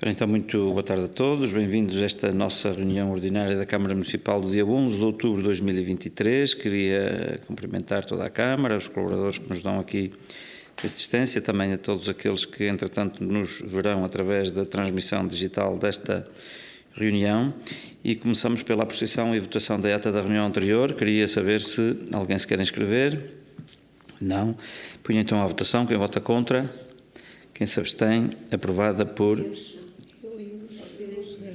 Então, muito boa tarde a todos, bem-vindos a esta nossa reunião ordinária da Câmara Municipal do dia 11 de outubro de 2023. Queria cumprimentar toda a Câmara, os colaboradores que nos dão aqui assistência, também a todos aqueles que, entretanto, nos verão através da transmissão digital desta reunião. E começamos pela aproximação e votação da ata da reunião anterior. Queria saber se alguém se quer inscrever. Não. Ponho então à votação. Quem vota contra? Quem se abstém? Aprovada por... Os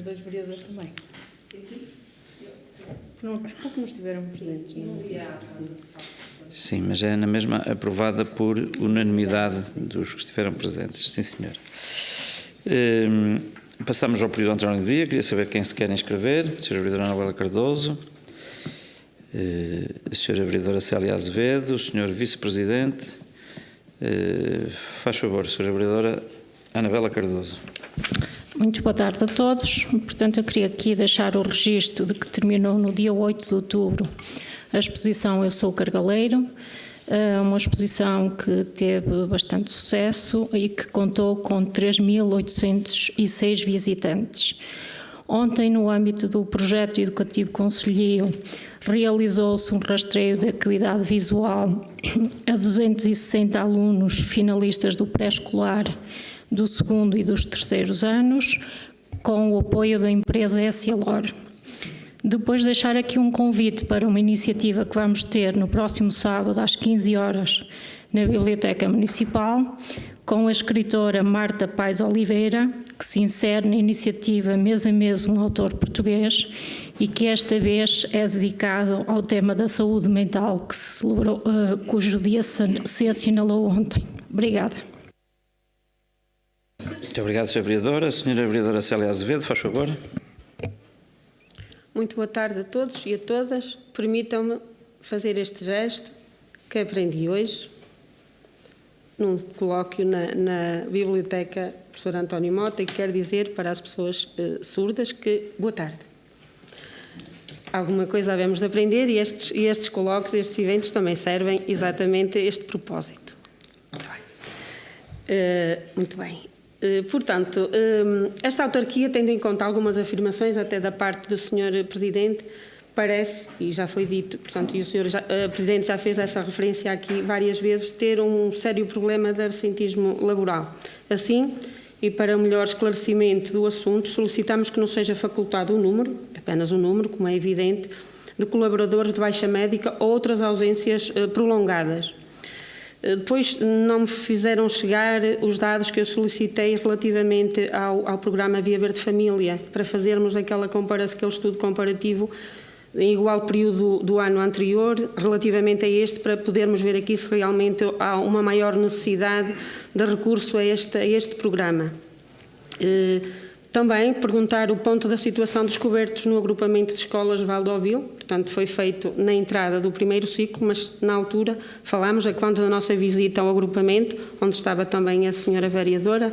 dois vereadores também. Porque não estiveram presentes. Sim, mas é na mesma aprovada por unanimidade dos que estiveram presentes. Sim, senhor. Passamos ao período anterior do dia. Queria saber quem se quer inscrever. A Sra. Vereadora Anabela Cardoso, a Sra. Vereadora Célia Azevedo, o Sr. Vice-Presidente. Faz favor, Sra. Vereadora Anabela Cardoso. Muito boa tarde a todos. Portanto, eu queria aqui deixar o registro de que terminou no dia 8 de outubro a exposição Eu Sou Cargaleiro, uma exposição que teve bastante sucesso e que contou com 3.806 visitantes. Ontem, no âmbito do projeto educativo concelhio, realizou-se um rastreio de acuidade visual a 260 alunos finalistas do pré-escolar, do segundo e dos terceiros anos, com o apoio da empresa Essilor. Depois deixar aqui um convite para uma iniciativa que vamos ter no próximo sábado às 15 horas na Biblioteca Municipal, com a escritora Marta Paes Oliveira, que se insere na iniciativa Mês a Mês um autor português e que esta vez é dedicado ao tema da saúde mental, que se celebrou, cujo dia se assinalou ontem. Obrigada. Muito obrigado, Sra. Vereadora. A Sra. Vereadora Célia Azevedo, faz favor. Muito boa tarde a todos e a todas. Permitam-me fazer este gesto que aprendi hoje num colóquio na Biblioteca Professor António Mota e que quero dizer para as pessoas surdas que boa tarde. Alguma coisa havemos de aprender e estes colóquios, estes eventos também servem exatamente a este propósito. Muito bem. Portanto, esta autarquia, tendo em conta algumas afirmações até da parte do Sr. Presidente, parece, e já foi dito, portanto, e o Sr. Presidente já fez essa referência aqui várias vezes, ter um sério problema de absentismo laboral. Assim, e para melhor esclarecimento do assunto, solicitamos que não seja facultado um número, apenas um número, como é evidente, de colaboradores de baixa médica ou outras ausências prolongadas. Depois não me fizeram chegar os dados que eu solicitei relativamente ao programa Via Verde Família, para fazermos aquele estudo comparativo em igual período do ano anterior, relativamente a este, para podermos ver aqui se realmente há uma maior necessidade de recurso a este programa. Também perguntar o ponto da situação dos cobertos no agrupamento de escolas Valdovil. Portanto, foi feito na entrada do primeiro ciclo, mas na altura falámos, a quando da nossa visita ao agrupamento, onde estava também a senhora vereadora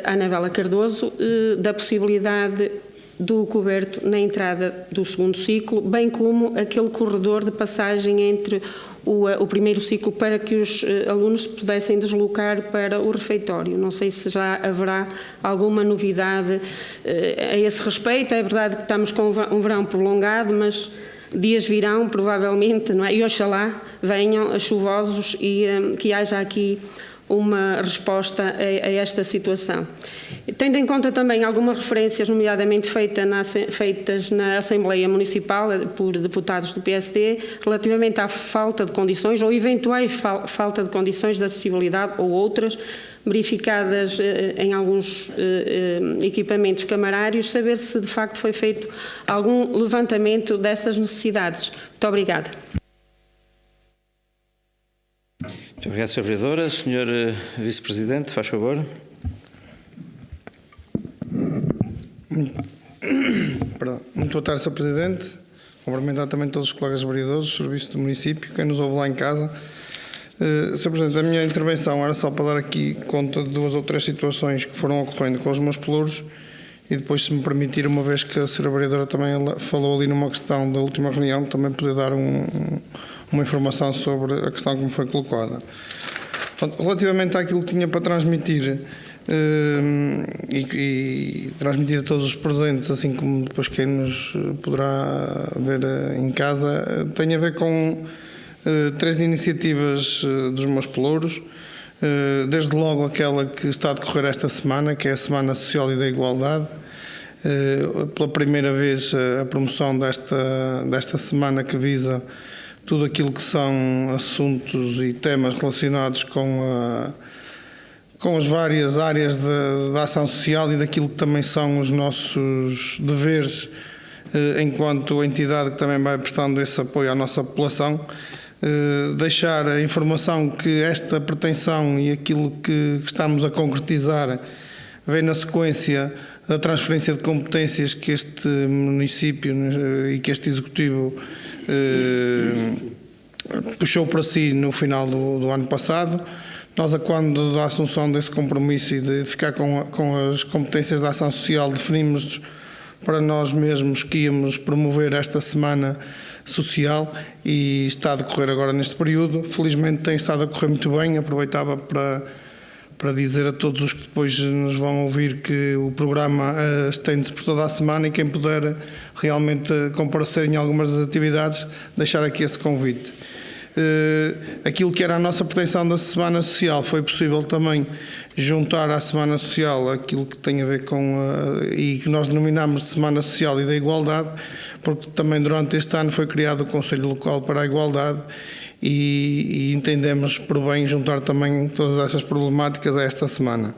Anabela Cardoso, da possibilidade do coberto na entrada do segundo ciclo, bem como aquele corredor de passagem entre o primeiro ciclo para que os alunos pudessem deslocar para o refeitório. Não sei se já haverá alguma novidade a esse respeito. É verdade que estamos com um verão prolongado, mas dias virão, provavelmente, não é? E oxalá venham chuvosos e que haja aqui uma resposta a esta situação. Tendo em conta também algumas referências, nomeadamente feitas na Assembleia Municipal por deputados do PSD, relativamente à falta de condições ou eventuais falta de condições de acessibilidade ou outras, verificadas em alguns equipamentos camarários, saber se de facto foi feito algum levantamento dessas necessidades. Muito obrigada. Muito obrigado, Sra. Vereadora. Sr. Vice-Presidente, faz favor. Muito boa tarde, Sr. Presidente. Cumprimentar também todos os colegas vereadores, os serviços do município, quem nos ouve lá em casa. Sr. Presidente, a minha intervenção era só para dar aqui conta de duas ou três situações que foram ocorrendo com os meus pelouros e depois, se me permitir, uma vez que a Sra. Vereadora também falou ali numa questão da última reunião, também poder dar uma informação sobre a questão que me foi colocada. Relativamente àquilo que tinha para transmitir e transmitir a todos os presentes, assim como depois quem nos poderá ver em casa, tem a ver com 3 iniciativas dos meus pelouros. Desde logo aquela que está a decorrer esta semana, que é a Semana Social e da Igualdade. Pela primeira vez a promoção desta semana, que visa tudo aquilo que são assuntos e temas relacionados com as várias áreas da ação social e daquilo que também são os nossos deveres enquanto entidade que também vai prestando esse apoio à nossa população. Deixar a informação que esta pretensão e aquilo que estamos a concretizar vem na sequência da transferência de competências que este município e que este executivo puxou para si no final do ano passado. Nós, a quando da assunção desse compromisso e de ficar com as competências da ação social, definimos para nós mesmos que íamos promover esta semana social, e está a decorrer agora neste período. Felizmente tem estado a correr muito bem. Aproveitava para dizer a todos os que depois nos vão ouvir que o programa estende-se por toda a semana, e quem puder realmente comparecer em algumas das atividades, deixar aqui esse convite. Aquilo que era a nossa pretensão da Semana Social, foi possível também juntar à Semana Social aquilo que tem a ver com e que nós denominamos de Semana Social e da Igualdade, porque também durante este ano foi criado o Conselho Local para a Igualdade, e entendemos por bem juntar também todas essas problemáticas a esta semana.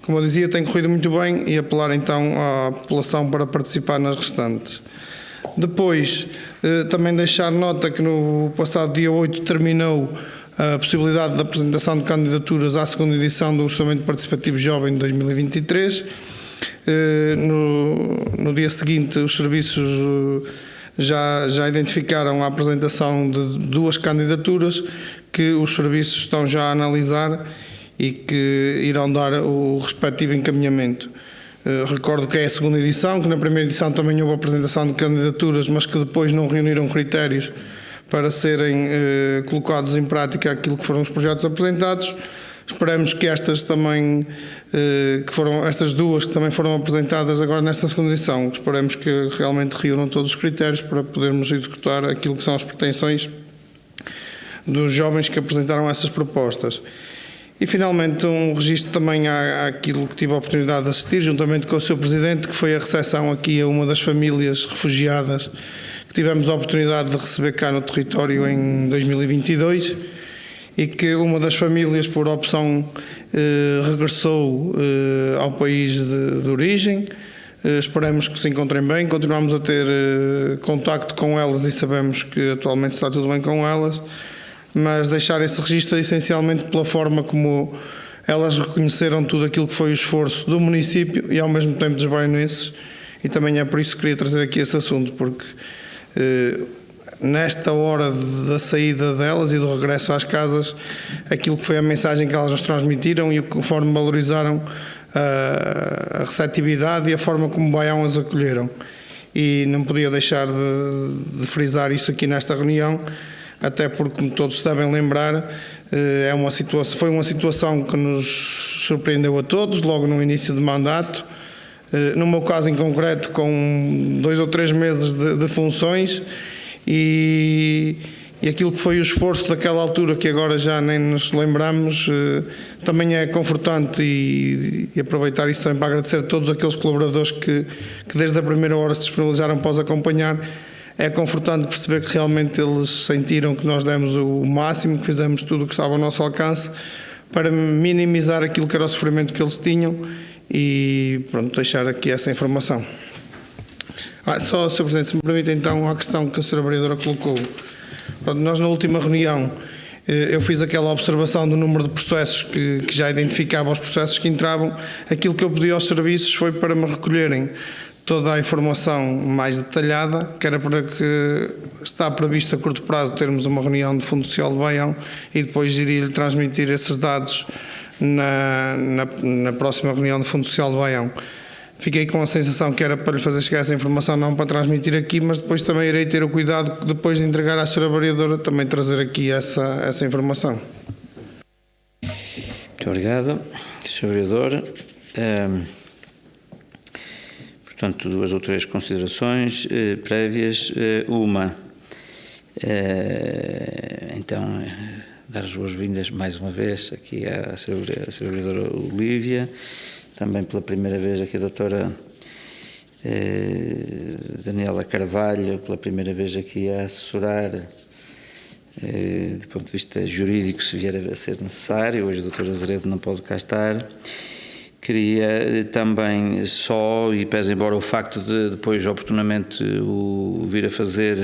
Como eu dizia, tem corrido muito bem, e apelar então à população para participar nas restantes. Depois, também deixar nota que no passado dia 8 terminou a possibilidade de apresentação de candidaturas à segunda edição do Orçamento Participativo Jovem de 2023. No dia seguinte, os serviços já identificaram a apresentação de 2 candidaturas que os serviços estão já a analisar e que irão dar o respectivo encaminhamento. Recordo que é a segunda edição, que na primeira edição também houve a apresentação de candidaturas, mas que depois não reuniram critérios para serem colocados em prática aquilo que foram os projetos apresentados. Esperamos que estas também, estas 2 que também foram apresentadas agora nesta segunda edição, esperamos que realmente reúnam todos os critérios para podermos executar aquilo que são as pretensões dos jovens que apresentaram essas propostas. E finalmente um registro também àquilo que tive a oportunidade de assistir, juntamente com o Sr. Presidente, que foi a recepção aqui a uma das famílias refugiadas que tivemos a oportunidade de receber cá no território em 2022, e que uma das famílias, por opção, regressou ao país de origem. Esperamos que se encontrem bem. Continuamos a ter contacto com elas e sabemos que atualmente está tudo bem com elas, mas deixar esse registro essencialmente pela forma como elas reconheceram tudo aquilo que foi o esforço do município e ao mesmo tempo dos baianenses, e também é por isso que queria trazer aqui esse assunto, porque nesta hora da saída delas e do regresso às casas, aquilo que foi a mensagem que elas nos transmitiram e conforme valorizaram a receptividade e a forma como Baião as acolheram. E não podia deixar de frisar isso aqui nesta reunião, até porque, como todos se devem lembrar, foi uma situação que nos surpreendeu a todos logo no início do mandato. No meu caso em concreto, com 2 ou 3 meses de funções, e aquilo que foi o esforço daquela altura, que agora já nem nos lembramos, também é confortante, e aproveitar isso também para agradecer a todos aqueles colaboradores que desde a primeira hora se disponibilizaram para os acompanhar. É confortante perceber que realmente eles sentiram que nós demos o máximo, que fizemos tudo o que estava ao nosso alcance para minimizar aquilo que era o sofrimento que eles tinham, e pronto, deixar aqui essa informação. Só, Sr. Presidente, se me permite então a questão que a Sra. Vereadora colocou. Pronto, nós na última reunião eu fiz aquela observação do número de processos que já identificava os processos que entravam. Aquilo que eu pedi aos serviços foi para me recolherem toda a informação mais detalhada, que era para que está previsto a curto prazo termos uma reunião de Fundo Social de Baião, e depois iria-lhe transmitir esses dados na próxima reunião de Fundo Social de Baião. Fiquei com a sensação que era para lhe fazer chegar essa informação, não para transmitir aqui, mas depois também irei ter o cuidado, depois de entregar à Sra. Vereadora, também trazer aqui essa informação. Muito Muito obrigado, Sr. Vereador. Portanto, 2 ou 3 considerações prévias. Uma, então, dar as boas-vindas mais uma vez aqui à Sra. Vereadora Olívia, também pela primeira vez aqui a doutora Daniela Carvalho, pela primeira vez aqui a assessorar do ponto de vista jurídico, se vier a ser necessário. Hoje o Dr. Azeredo não pode cá estar. Queria também só, e pese embora o facto de depois oportunamente o vir a fazer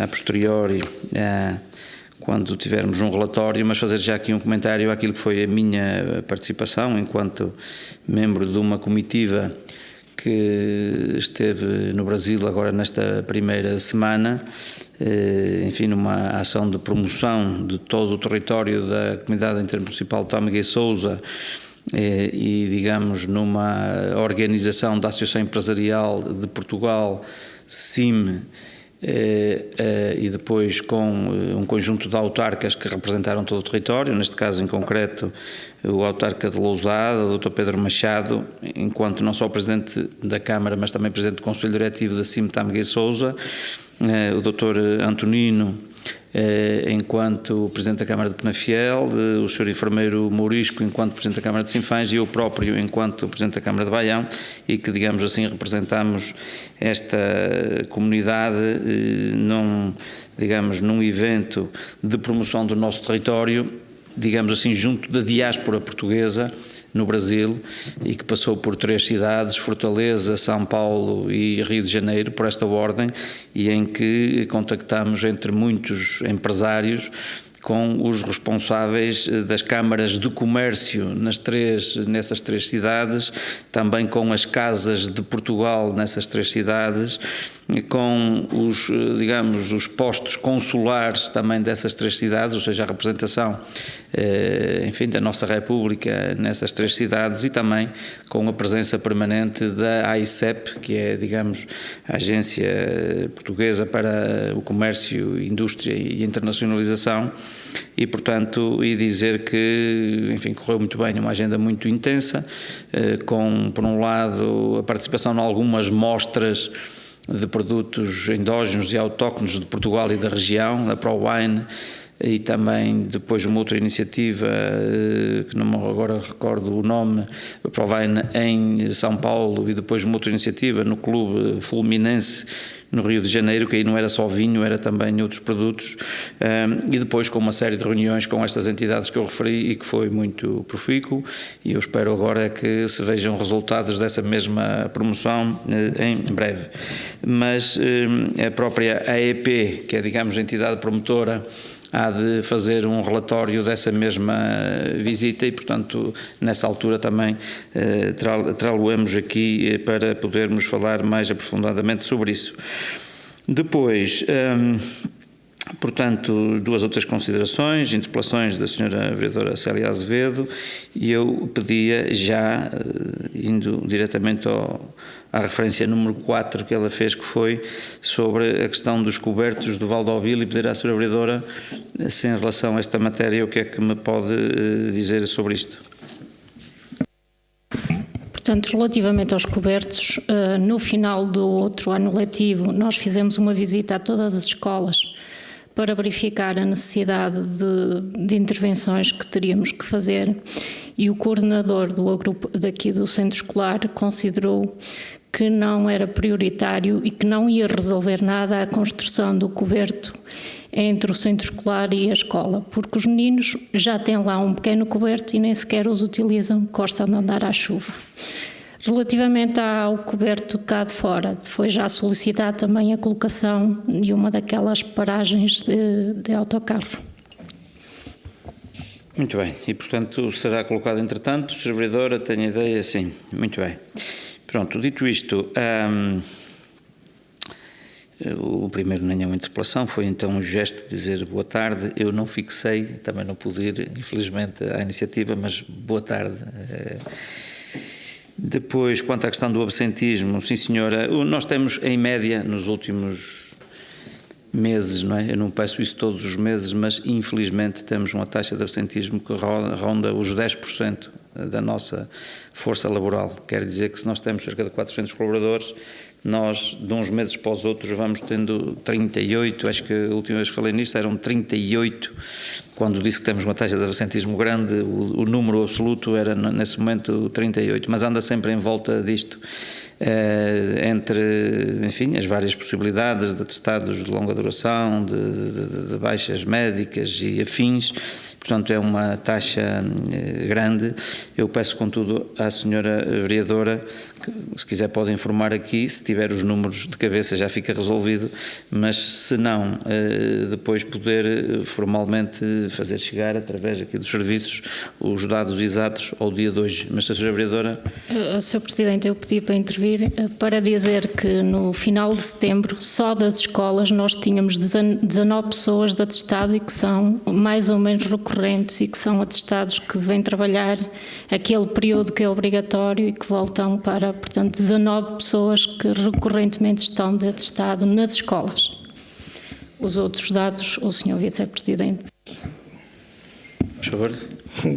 a posteriori, quando tivermos um relatório, mas fazer já aqui um comentário àquilo que foi a minha participação enquanto membro de uma comitiva que esteve no Brasil agora nesta primeira semana, enfim, numa ação de promoção de todo o território da Comunidade Intermunicipal de Tâmega e Sousa, e, digamos, numa organização da Associação Empresarial de Portugal, SIM, e depois com um conjunto de autarcas que representaram todo o território, neste caso em concreto o autarca de Lousada, o Dr. Pedro Machado, enquanto não só Presidente da Câmara, mas também Presidente do Conselho Diretivo da SIM Tâmega e Sousa, o Dr. Antonino, enquanto Presidente da Câmara de Penafiel, o Sr. Enfermeiro Mourisco enquanto Presidente da Câmara de Sinfãs e eu próprio enquanto Presidente da Câmara de Baião, e que, digamos assim, representamos esta comunidade num evento de promoção do nosso território, digamos assim, junto da diáspora portuguesa no Brasil, e que passou por 3 cidades, Fortaleza, São Paulo e Rio de Janeiro, por esta ordem, e em que contactamos entre muitos empresários com os responsáveis das câmaras de comércio nessas 3 cidades, também com as casas de Portugal nessas 3 cidades, com os postos consulares também dessas 3 cidades, ou seja, a representação, enfim, da nossa República nessas 3 cidades, e também com a presença permanente da AICEP, que é, digamos, a Agência Portuguesa para o Comércio, Indústria e Internacionalização, e, portanto, dizer que, enfim, correu muito bem, uma agenda muito intensa, com, por um lado, a participação em algumas mostras de produtos endógenos e autóctonos de Portugal e da região, da ProWine, e também depois uma outra iniciativa, que não me agora recordo o nome, a ProWine em São Paulo, e depois uma outra iniciativa no Clube Fluminense, no Rio de Janeiro, que aí não era só vinho, era também outros produtos, e depois com uma série de reuniões com estas entidades que eu referi e que foi muito profícuo, e eu espero agora que se vejam resultados dessa mesma promoção em breve. Mas a própria AEP, que é, digamos, a entidade promotora, há de fazer um relatório dessa mesma visita e, portanto, nessa altura também trá-lo-emos aqui para podermos falar mais aprofundadamente sobre isso. Depois, portanto, 2 ou 3 considerações, interpelações da Sra. Vereadora Célia Azevedo, e eu pedia já, indo diretamente à referência número 4 que ela fez, que foi sobre a questão dos cobertos do Val de Ovil, e pedir à Sra. Vereadora, se em relação a esta matéria, o que é que me pode dizer sobre isto? Portanto, relativamente aos cobertos, no final do outro ano letivo, nós fizemos uma visita a todas as escolas para verificar a necessidade de intervenções que teríamos que fazer, e o coordenador do grupo daqui do centro escolar considerou que não era prioritário e que não ia resolver nada a construção do coberto entre o centro escolar e a escola, porque os meninos já têm lá um pequeno coberto e nem sequer os utilizam, gostam de andar à chuva. Relativamente ao coberto cá de fora, foi já solicitado também a colocação de uma daquelas paragens de autocarro. Muito bem, e portanto será colocado entretanto, Sra. Vereadora, tenho a ideia, sim, muito bem. Pronto, dito isto, o primeiro nem é uma interpelação, foi então um gesto de dizer boa tarde. Eu não fixei, também não pude ir, infelizmente, à iniciativa, mas boa tarde. Depois, quanto à questão do absentismo, sim senhora, nós temos em média nos últimos meses, não é? Eu não peço isso todos os meses, mas infelizmente temos uma taxa de absentismo que ronda os 10% da nossa força laboral. Quer dizer que se nós temos cerca de 400 colaboradores, nós de uns meses para os outros vamos tendo 38, acho que a última vez que falei nisto eram 38, quando disse que temos uma taxa de absentismo grande, o número absoluto era nesse momento 38, mas anda sempre em volta disto. Entre, enfim, as várias possibilidades de atestados de longa duração, de baixas médicas e afins, portanto é uma taxa grande. Eu peço contudo à senhora vereadora, que se quiser pode informar aqui, se tiver os números de cabeça já fica resolvido, mas se não, depois poder formalmente fazer chegar através aqui dos serviços os dados exatos ao dia de hoje. Mas a senhora vereadora... Sr. Presidente, eu pedi para intervir para dizer que no final de setembro, só das escolas, nós tínhamos 19 pessoas de atestado e que são mais ou menos recorrentes e que são atestados que vêm trabalhar aquele período que é obrigatório e que voltam para, portanto, 19 pessoas que recorrentemente estão de atestado nas escolas. Os outros dados, o Sr. Vice-Presidente. Por favor.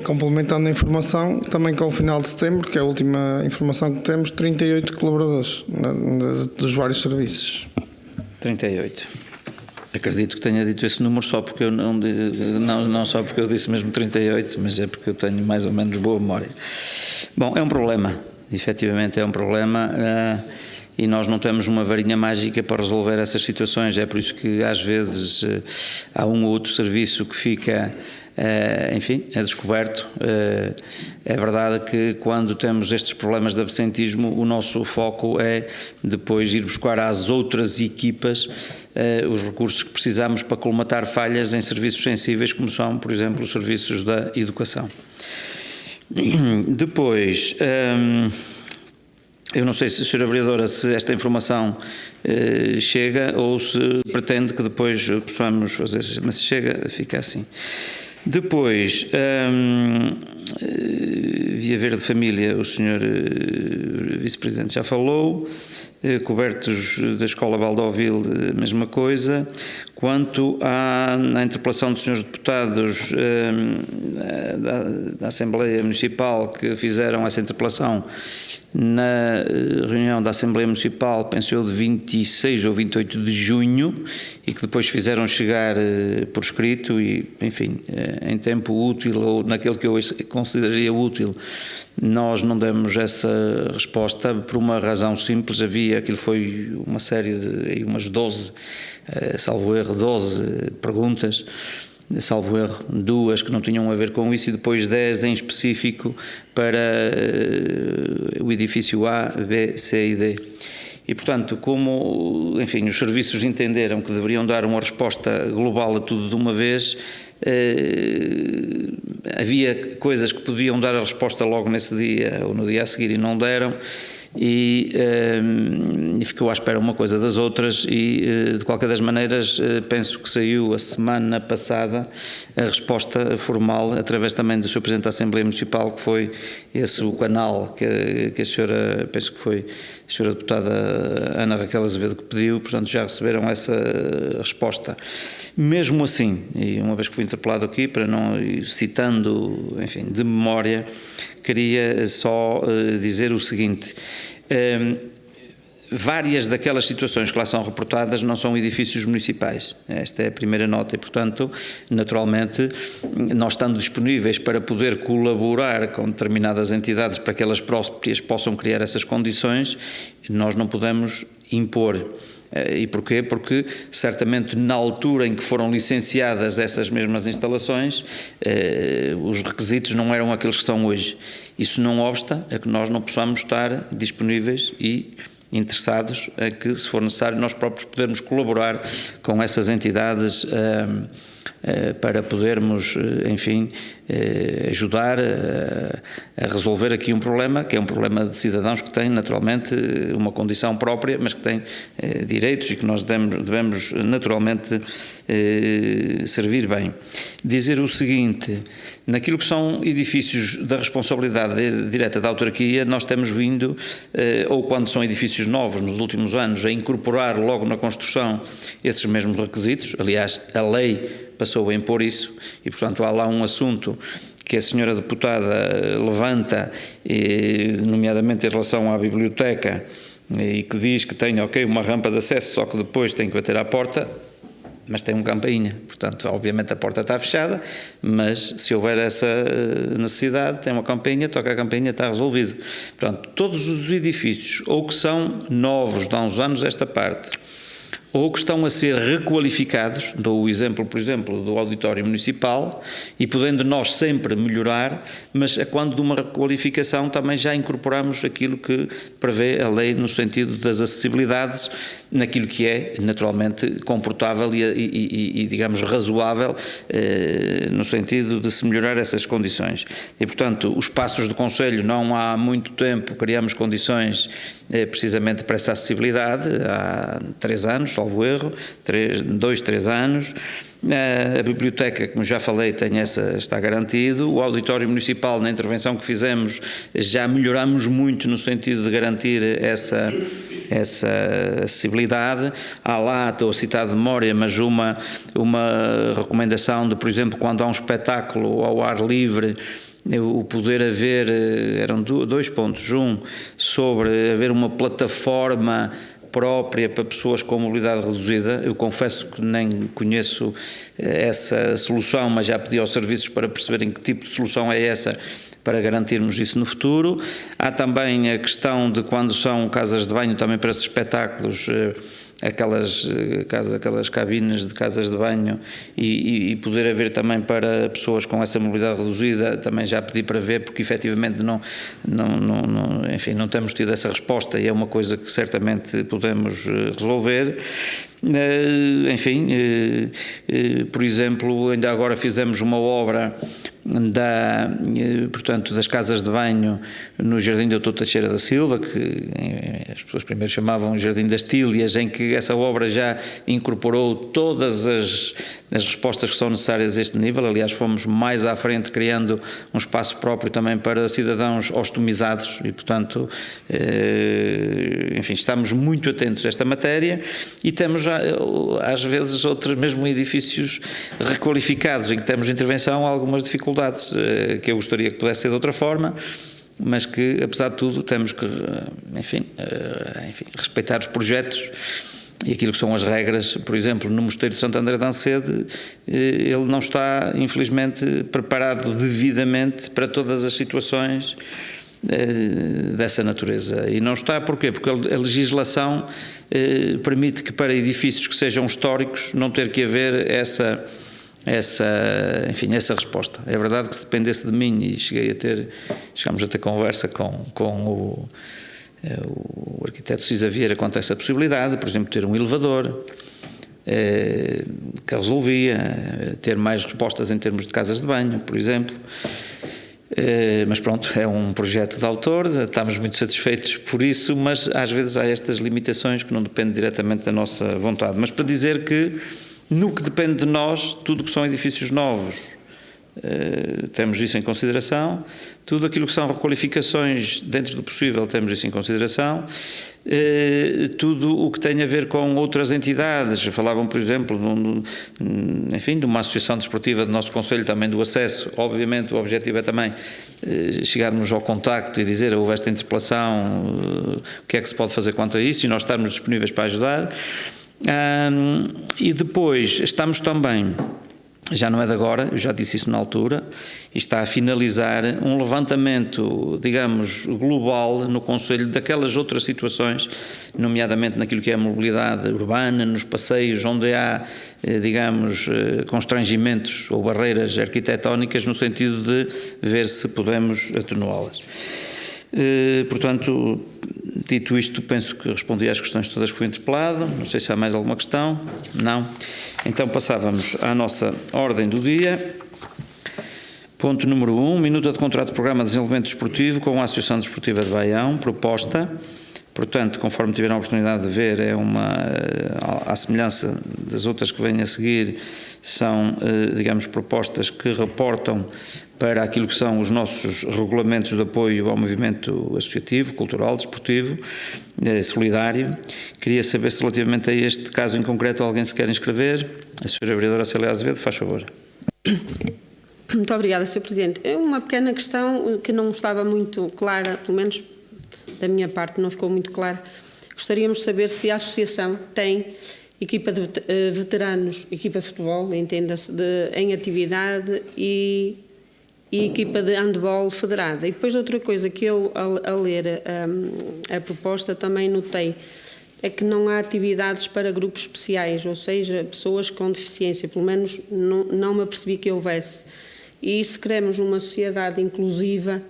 Complementando a informação, também com o final de setembro, que é a última informação que temos, 38 colaboradores dos vários serviços. 38. Acredito que tenha dito esse número só porque eu não só porque eu disse mesmo 38, mas é porque eu tenho mais ou menos boa memória. Bom, é um problema, efetivamente é um problema, e nós não temos uma varinha mágica para resolver essas situações, é por isso que às vezes há um ou outro serviço que fica... enfim, é descoberto. É verdade que quando temos estes problemas de absentismo, o nosso foco é depois ir buscar às outras equipas os recursos que precisamos para colmatar falhas em serviços sensíveis, como são, por exemplo, os serviços da educação. Depois, eu não sei se a senhora vereadora, se esta informação chega ou se pretende que depois possamos fazer, mas se chega, fica assim. Depois, Via Verde Família, o senhor Vice-Presidente já falou, cobertos da Escola Baldovil, a mesma coisa. Quanto à interpelação dos senhores deputados da Assembleia Municipal que fizeram essa interpelação na reunião da Assembleia Municipal, penso eu, de 26 ou 28 de junho, e que depois fizeram chegar por escrito e, enfim, em tempo útil ou naquele que eu consideraria útil, nós não demos essa resposta por uma razão simples. Aquilo foi uma série de umas 12, salvo erro, 12 perguntas, salvo erro, 2 que não tinham a ver com isso e depois 10 em específico para o edifício A, B, C e D. E, portanto, como, enfim, os serviços entenderam que deveriam dar uma resposta global a tudo de uma vez, havia coisas que podiam dar a resposta logo nesse dia ou no dia a seguir e não deram, e ficou à espera uma coisa das outras e, de qualquer das maneiras, penso que saiu a semana passada a resposta formal, através também do Sr. Presidente da Assembleia Municipal, que foi esse o canal que a senhora, penso que foi a senhora deputada Ana Raquel Azevedo que pediu, portanto já receberam essa resposta. Mesmo assim, e uma vez que fui interpelado aqui, para não, citando, enfim, de memória, queria só dizer o seguinte: várias daquelas situações que lá são reportadas não são edifícios municipais. Esta é a primeira nota e, portanto, naturalmente, nós estando disponíveis para poder colaborar com determinadas entidades para que elas próprias possam criar essas condições, nós não podemos impor. E porquê? Porque certamente na altura em que foram licenciadas essas mesmas instalações, os requisitos não eram aqueles que são hoje. Isso não obsta a que nós não possamos estar disponíveis e interessados a que, se for necessário, nós próprios podermos colaborar com essas entidades para podermos, enfim, ajudar a resolver aqui um problema, que é um problema de cidadãos que têm naturalmente uma condição própria, mas que têm direitos e que nós devemos naturalmente servir bem. Dizer o seguinte: naquilo que são edifícios da responsabilidade direta da autarquia, nós temos vindo, ou quando são edifícios novos nos últimos anos, a incorporar logo na construção esses mesmos requisitos. Aliás, a lei passou a impor isso e, portanto, há lá um assunto que a senhora deputada levanta, nomeadamente em relação à biblioteca, e que diz que tem, uma rampa de acesso, só que depois tem que bater à porta, mas tem uma campainha. Portanto, obviamente a porta está fechada, mas se houver essa necessidade, tem uma campainha, toca a campainha, está resolvido. Portanto, todos os edifícios, ou que são novos, de há uns anos esta parte, ou que estão a ser requalificados, dou o exemplo, por exemplo, do auditório municipal, e podendo nós sempre melhorar, mas quando de uma requalificação também já incorporamos aquilo que prevê a lei no sentido das acessibilidades, naquilo que é naturalmente comportável e digamos, razoável, no sentido de se melhorar essas condições. E, portanto, os passos do Conselho, não há muito tempo criamos condições precisamente para essa acessibilidade, há 3 anos, salvo erro, 2, 3 anos. A biblioteca, como já falei, está garantido. O auditório municipal, na intervenção que fizemos, já melhoramos muito no sentido de garantir essa acessibilidade. Há lá, estou a citar de memória, mas uma recomendação de, por exemplo, quando há um espetáculo ao ar livre, o poder haver, eram 2 pontos, sobre haver uma plataforma própria para pessoas com mobilidade reduzida. Eu confesso que nem conheço essa solução, mas já pedi aos serviços para perceberem que tipo de solução é essa, para garantirmos isso no futuro. Há também a questão de quando são casas de banho, também para esses espetáculos, aquelas cabines de casas de banho e poder haver também para pessoas com essa mobilidade reduzida, também já pedi para ver, porque efetivamente enfim, não temos tido essa resposta e é uma coisa que certamente podemos resolver. Enfim, por exemplo, ainda agora fizemos uma obra portanto, das casas de banho no Jardim Doutor Teixeira da Silva, que as pessoas primeiro chamavam Jardim das Tílias, em que essa obra já incorporou todas as respostas que são necessárias a este nível. Aliás, fomos mais à frente criando um espaço próprio também para cidadãos ostomizados e, portanto, enfim, estamos muito atentos a esta matéria e temos às vezes outros mesmo edifícios requalificados em que temos intervenção, algumas dificuldades que eu gostaria que pudesse ser de outra forma, mas que, apesar de tudo, temos que, enfim, respeitar os projetos e aquilo que são as regras. Por exemplo, no Mosteiro de Santo André de Ancede, ele não está, infelizmente, preparado devidamente para todas as situações dessa natureza. E não está porquê? Porque a legislação permite que para edifícios que sejam históricos não ter que haver essa resposta. É verdade que se dependesse de mim, e chegámos a ter conversa com o arquiteto Cisa Vieira quanto a essa possibilidade, por exemplo, ter um elevador, que resolvia, ter mais respostas em termos de casas de banho, por exemplo. Mas pronto, é um projeto de autor, estamos muito satisfeitos por isso, mas às vezes há estas limitações que não dependem diretamente da nossa vontade. Mas para dizer que, no que depende de nós, tudo que são edifícios novos, temos isso em consideração. Tudo aquilo que são requalificações, dentro do possível, temos isso em consideração. Tudo o que tem a ver com outras entidades, falavam, por exemplo, de uma associação desportiva do nosso Conselho, também do acesso. Obviamente o objetivo é também chegarmos ao contacto e dizer: houve esta interpelação, o que é que se pode fazer quanto a isso, e nós estarmos disponíveis para ajudar. E depois estamos também, já não é de agora, eu já disse isso na altura, e está a finalizar um levantamento, digamos, global no Conselho daquelas outras situações, nomeadamente naquilo que é a mobilidade urbana, nos passeios onde há, digamos, constrangimentos ou barreiras arquitetónicas, no sentido de ver se podemos atenuá-las. Portanto, dito isto, penso que respondi às questões todas que fui interpelado. Não sei se há mais alguma questão. Não. Então passávamos à nossa ordem do dia. Ponto número 1, minuta de contrato de programa de desenvolvimento desportivo com a Associação Desportiva de Baião, proposta. Portanto, conforme tiveram a oportunidade de ver, é à semelhança das outras que vêm a seguir, são, digamos, propostas que reportam para aquilo que são os nossos regulamentos de apoio ao movimento associativo, cultural, desportivo, solidário. Queria saber se relativamente a este caso em concreto alguém se quer inscrever. A Sra. Vereadora Célia Azevedo, faz favor. Muito obrigada, Sr. Presidente. É uma pequena questão que não estava muito clara, pelo menos da minha parte não ficou muito clara. Gostaríamos de saber se a Associação tem equipa de veteranos, equipa de futebol, entenda-se, em atividade e equipa de handball federada. E depois outra coisa que eu, a ler a proposta, também notei, é que não há atividades para grupos especiais, ou seja, pessoas com deficiência, pelo menos não me apercebi que houvesse. E se queremos uma sociedade inclusiva,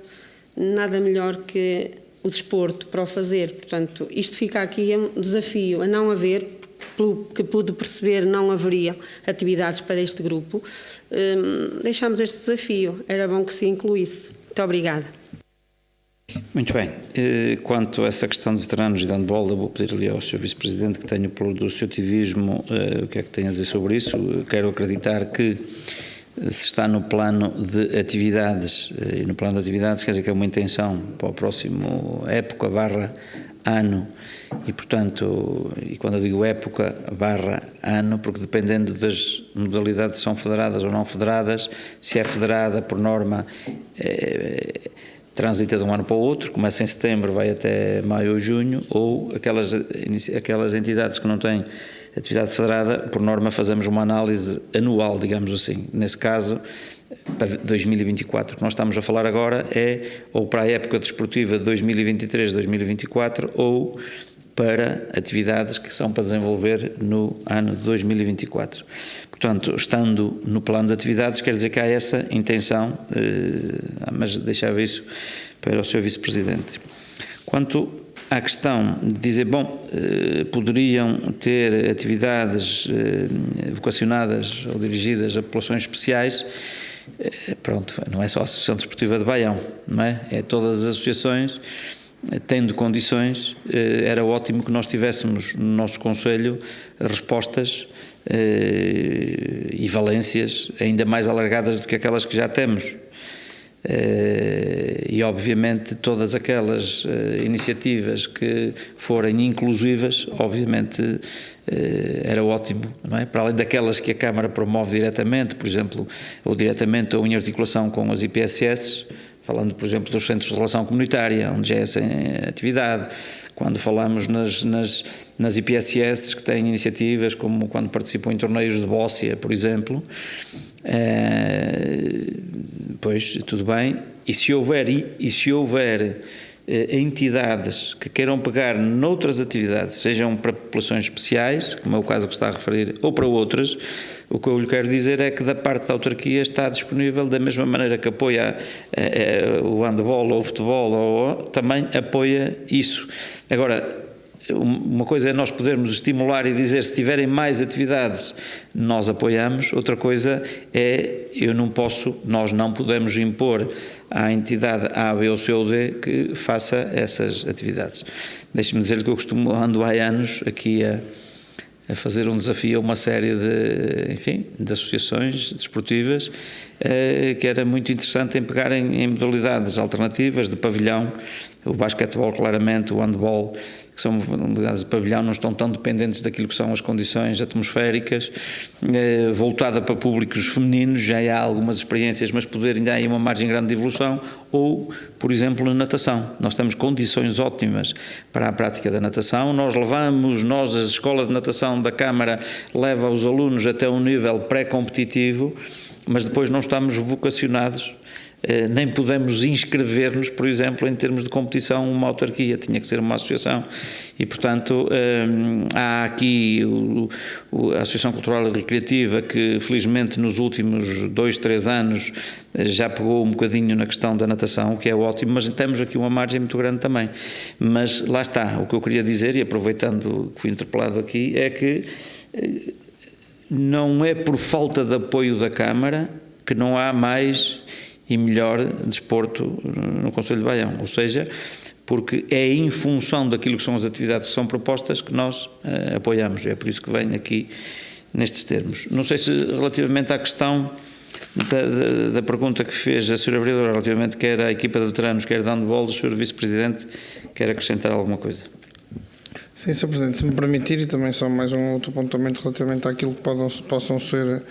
nada melhor que o desporto para o fazer. Portanto, isto fica aqui um desafio a não haver, pelo que pude perceber, não haveria atividades para este grupo. Deixamos este desafio, era bom que se incluísse. Muito obrigada. Muito bem. Quanto a essa questão de veteranos e de handball, eu vou pedir-lhe ao Sr. Vice-Presidente que tenha pelo do associativismo o que é que tem a dizer sobre isso. Quero acreditar que se está no plano de atividades, e no plano de atividades quer dizer que é uma intenção para o próximo época / ano, e portanto, e quando eu digo época / ano, porque dependendo das modalidades são federadas ou não federadas, se é federada por norma transita de um ano para o outro, começa em setembro, vai até maio ou junho, ou aquelas entidades que não têm atividade federada, por norma fazemos uma análise anual, digamos assim. Nesse caso, para 2024, o que nós estamos a falar agora é ou para a época desportiva de 2023-2024 ou para atividades que são para desenvolver no ano de 2024. Portanto, estando no plano de atividades, quer dizer que há essa intenção, mas deixava isso para o Sr. Vice-Presidente. Quanto à questão de dizer, poderiam ter atividades vocacionadas ou dirigidas a populações especiais, pronto, não é só a Associação Desportiva de Baião, não é? É todas as associações, tendo condições, era ótimo que nós tivéssemos no nosso Conselho respostas e valências ainda mais alargadas do que aquelas que já temos. E obviamente todas aquelas iniciativas que forem inclusivas, obviamente era ótimo, não é? Para além daquelas que a Câmara promove diretamente, por exemplo, ou diretamente ou em articulação com as IPSS, falando, por exemplo, dos centros de relação comunitária, onde já é essa atividade, quando falamos nas IPSS que têm iniciativas como quando participam em torneios de bóssia, por exemplo, pois tudo bem, e se houver entidades que queiram pegar noutras atividades, sejam para populações especiais, como é o caso que está a referir, ou para outras, o que eu lhe quero dizer é que da parte da autarquia está disponível, da mesma maneira que apoia o handball ou o futebol, também apoia isso. Agora, uma coisa é nós podermos estimular e dizer se tiverem mais atividades nós apoiamos, outra coisa é nós não podemos impor à entidade A, B ou C ou D que faça essas atividades. Deixe-me dizer que eu ando há anos aqui a fazer um desafio a uma série de associações desportivas que era muito interessante em pegarem em modalidades alternativas de pavilhão, o basquetebol claramente, o handball, que são modalidades de pavilhão, não estão tão dependentes daquilo que são as condições atmosféricas, voltada para públicos femininos, já há algumas experiências, mas ainda há uma margem grande de evolução, ou, por exemplo, na natação. Nós temos condições ótimas para a prática da natação, a escola de natação da Câmara leva os alunos até um nível pré-competitivo, mas depois não estamos vocacionados, nem podemos inscrever-nos, por exemplo, em termos de competição, uma autarquia, tinha que ser uma associação e, portanto, há aqui a Associação Cultural e Recreativa que, felizmente, nos últimos 2-3 anos já pegou um bocadinho na questão da natação, o que é ótimo, mas temos aqui uma margem muito grande também. Mas lá está, o que eu queria dizer, e aproveitando que fui interpelado aqui, é que não é por falta de apoio da Câmara que não há mais e melhor desporto no Concelho de Baião, ou seja, porque é em função daquilo que são as atividades que são propostas que nós apoiamos, é por isso que venho aqui nestes termos. Não sei se relativamente à questão da pergunta que fez a Sra. Vereadora, relativamente quer à equipa de veteranos, quer de handball, o Sr. Vice-Presidente quer acrescentar alguma coisa? Sim, Sr. Presidente, se me permitir, e também só mais um outro apontamento relativamente àquilo que possam ser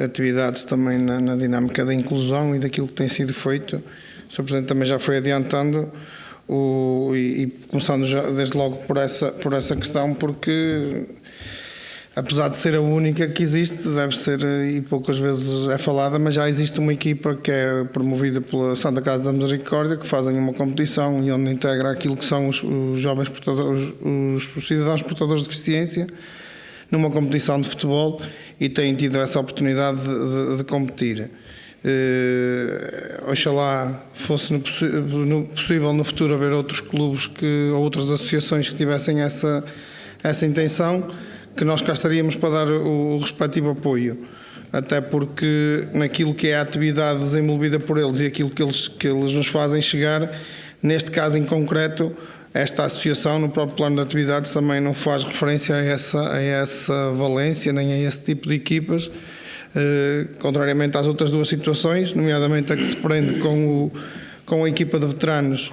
atividades também na dinâmica da inclusão e daquilo que tem sido feito. O Sr. Presidente também já foi adiantando e começando já desde logo por essa questão, porque apesar de ser a única que existe, deve ser, e poucas vezes é falada, mas já existe uma equipa que é promovida pela Santa Casa da Misericórdia, que fazem uma competição e onde integra aquilo que são os jovens portadores, os cidadãos portadores de deficiência, numa competição de futebol, e têm tido essa oportunidade de competir. Oxalá fosse possível no futuro haver outros clubes ou outras associações que tivessem essa intenção, que nós cá estaríamos para dar o respectivo apoio, até porque naquilo que é a atividade desenvolvida por eles e aquilo que eles nos fazem chegar, neste caso em concreto, esta associação no próprio plano de atividades também não faz referência a essa valência, nem a esse tipo de equipas, contrariamente às outras duas situações, nomeadamente a que se prende com a equipa de veteranos,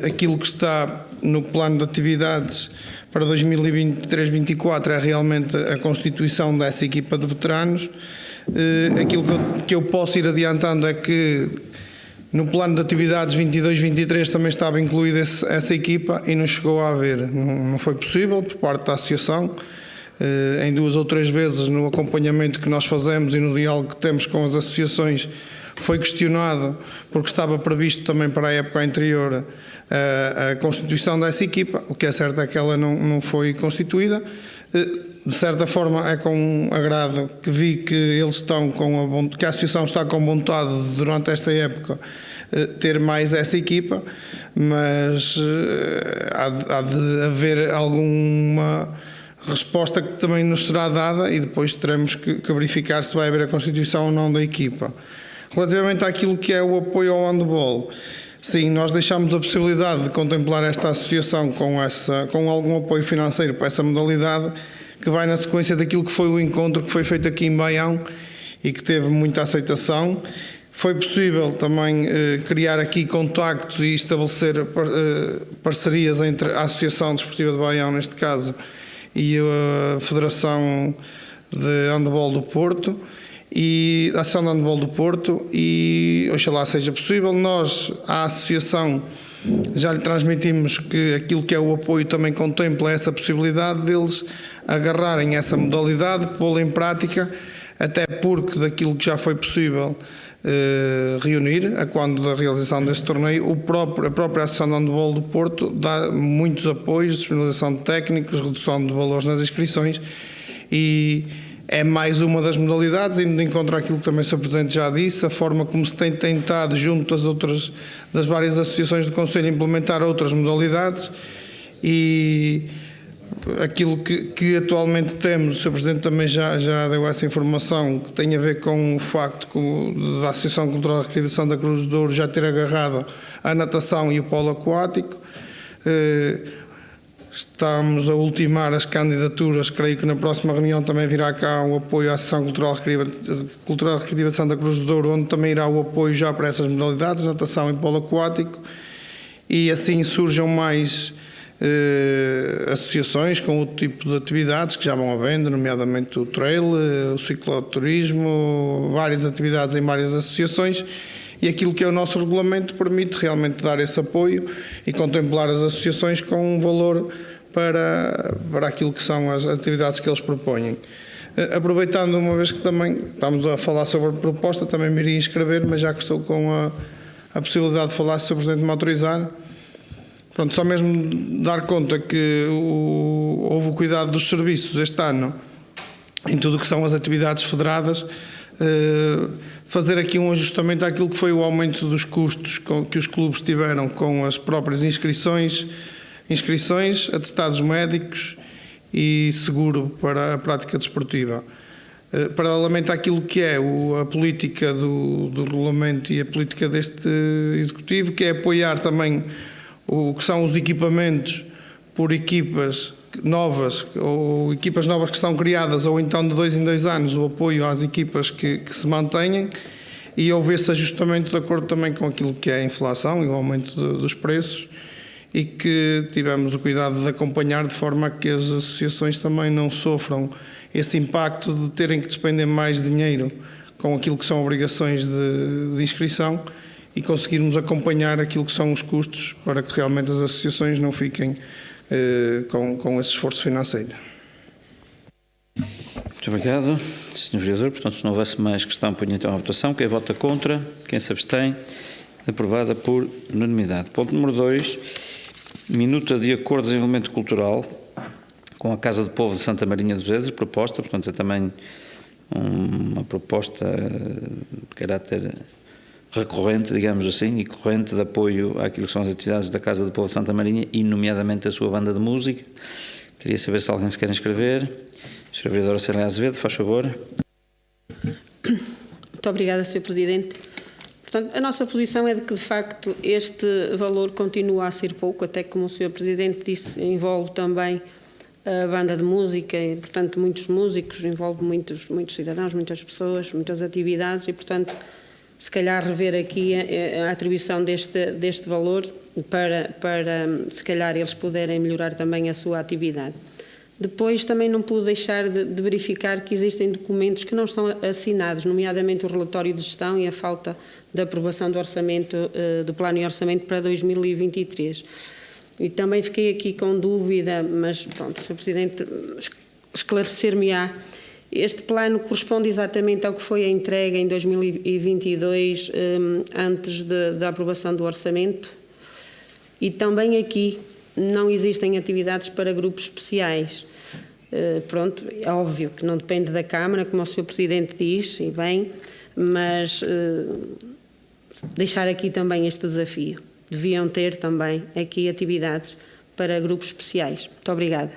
aquilo que está no plano de atividades para 2023-24 é realmente a constituição dessa equipa de veteranos. Aquilo que eu posso ir adiantando é que no plano de atividades 22-23 também estava incluída essa equipa e não chegou a haver, não foi possível por parte da associação. Em 2 ou 3 vezes no acompanhamento que nós fazemos e no diálogo que temos com as associações foi questionado, porque estava previsto também para a época anterior a constituição dessa equipa. O que é certo é que ela não foi constituída. De certa forma é com agrado que vi que eles estão que a associação está com vontade de, durante esta época, ter mais essa equipa, mas há de haver alguma resposta que também nos será dada e depois teremos que verificar se vai haver a constituição ou não da equipa. Relativamente àquilo que é o apoio ao handball, sim, nós deixamos a possibilidade de contemplar esta associação com algum apoio financeiro para essa modalidade, que vai na sequência daquilo que foi o encontro que foi feito aqui em Baião e que teve muita aceitação. Foi possível também criar aqui contactos e estabelecer parcerias entre a Associação Desportiva de Baião, neste caso, e a Federação de Handball do Porto, e a Associação de Handball do Porto, e oxalá seja possível. Nós, à Associação, já lhe transmitimos que aquilo que é o apoio também contempla essa possibilidade deles agarrarem essa modalidade, pô-la em prática, até porque daquilo que já foi possível reunir, a quando da realização desse torneio, a própria Associação de Handball do Porto dá muitos apoios, disponibilização de técnicos, redução de valores nas inscrições, e é mais uma das modalidades, indo de encontro àquilo que também o Sr. Presidente já disse, a forma como se tem tentado, junto das várias associações do Conselho, implementar outras modalidades, e aquilo que atualmente temos, o Sr. Presidente também já deu essa informação, que tem a ver com o facto da Associação Cultural e Recreação da Cruz do Douro já ter agarrado a natação e o polo aquático. Estamos a ultimar as candidaturas, creio que na próxima reunião também virá cá o apoio à Associação Cultural e Recreativa de Santa Cruz do Douro, onde também irá o apoio já para essas modalidades, natação e polo aquático, e assim surjam mais associações com outro tipo de atividades que já vão havendo, nomeadamente o trail, o cicloturismo, várias atividades em várias associações, e aquilo que é o nosso regulamento permite realmente dar esse apoio e contemplar as associações com um valor para aquilo que são as atividades que eles propõem. Aproveitando, uma vez que também estamos a falar sobre a proposta, também me iria inscrever, mas já que estou com a possibilidade de falar, se o Sr. Presidente me autorizar, pronto, só mesmo dar conta que houve o cuidado dos serviços este ano em tudo o que são as atividades federadas, fazer aqui um ajustamento àquilo que foi o aumento dos custos que os clubes tiveram com as próprias inscrições, atestados médicos e seguro para a prática desportiva. Paralelamente àquilo que é a política do regulamento e a política deste Executivo, que é apoiar também o que são os equipamentos por equipas novas, ou equipas novas que são criadas, ou então de 2 em 2 anos, o apoio às equipas que se mantenham, e houve esse ajustamento de acordo também com aquilo que é a inflação e o aumento dos preços, e que tivemos o cuidado de acompanhar de forma a que as associações também não sofram esse impacto de terem que despender mais dinheiro com aquilo que são obrigações de inscrição, e conseguirmos acompanhar aquilo que são os custos para que realmente as associações não fiquem com esse esforço financeiro. Muito obrigado, Sr. Vereador. Portanto, se não houvesse mais questão, ponho então à votação. Quem vota contra? Quem se abstém? Aprovada por unanimidade. Ponto número 2. Minuta de Acordo de Desenvolvimento Cultural com a Casa do Povo de Santa Marinha dos Êxeres, proposta, portanto é também uma proposta de caráter recorrente, digamos assim, e corrente de apoio àquilo que são as atividades da Casa do Povo de Santa Marinha e nomeadamente a sua banda de música. Queria saber se alguém se quer inscrever. Sra. Vereadora Célia Azevedo, faz favor. Muito obrigada, Sr. Presidente. Portanto, a nossa posição é de que, de facto, este valor continua a ser pouco, até como o Sr. Presidente disse, envolve também a banda de música e, portanto, muitos músicos, envolve muitos cidadãos, muitas pessoas, muitas atividades e, portanto, se calhar rever aqui a atribuição deste valor para, se calhar, eles poderem melhorar também a sua atividade. Depois, também não pude deixar de verificar que existem documentos que não estão assinados, nomeadamente o relatório de gestão e a falta de aprovação do orçamento, do plano e orçamento para 2023. E também fiquei aqui com dúvida, mas pronto, Sr. Presidente, esclarecer-me-á. Este plano corresponde exatamente ao que foi a entrega em 2022, antes da aprovação do orçamento? E também aqui não existem atividades para grupos especiais. Pronto, é óbvio que não depende da Câmara, como o Sr. Presidente diz, e bem, mas deixar aqui também este desafio. Deviam ter também aqui atividades para grupos especiais. Muito obrigada.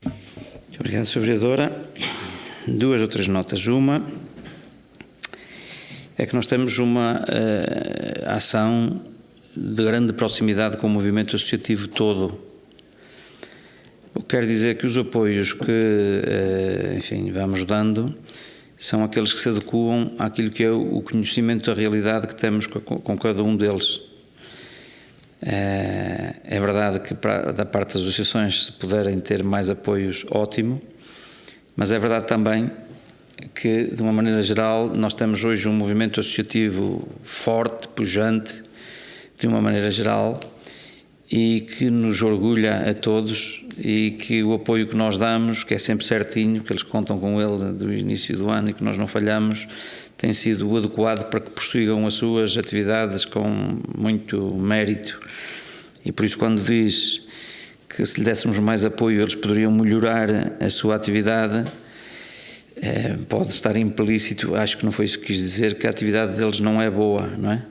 Muito obrigado, Sra. Vereadora. 2 ou 3 notas. Uma é que nós temos uma ação de grande proximidade com o movimento associativo todo. Eu quero dizer que os apoios que, enfim, vamos dando são aqueles que se adequam àquilo que é o conhecimento da realidade que temos com cada um deles. É verdade que da parte das associações, se puderem ter mais apoios, ótimo, mas é verdade também que, de uma maneira geral, nós temos hoje um movimento associativo forte, pujante, de uma maneira geral, e que nos orgulha a todos, e que o apoio que nós damos, que é sempre certinho, que eles contam com ele do início do ano e que nós não falhamos, tem sido adequado para que prossigam as suas atividades com muito mérito. E por isso, quando diz que se lhe dessemos mais apoio eles poderiam melhorar a sua atividade, pode estar implícito, acho que não foi isso que quis dizer, que a atividade deles não é boa, não é?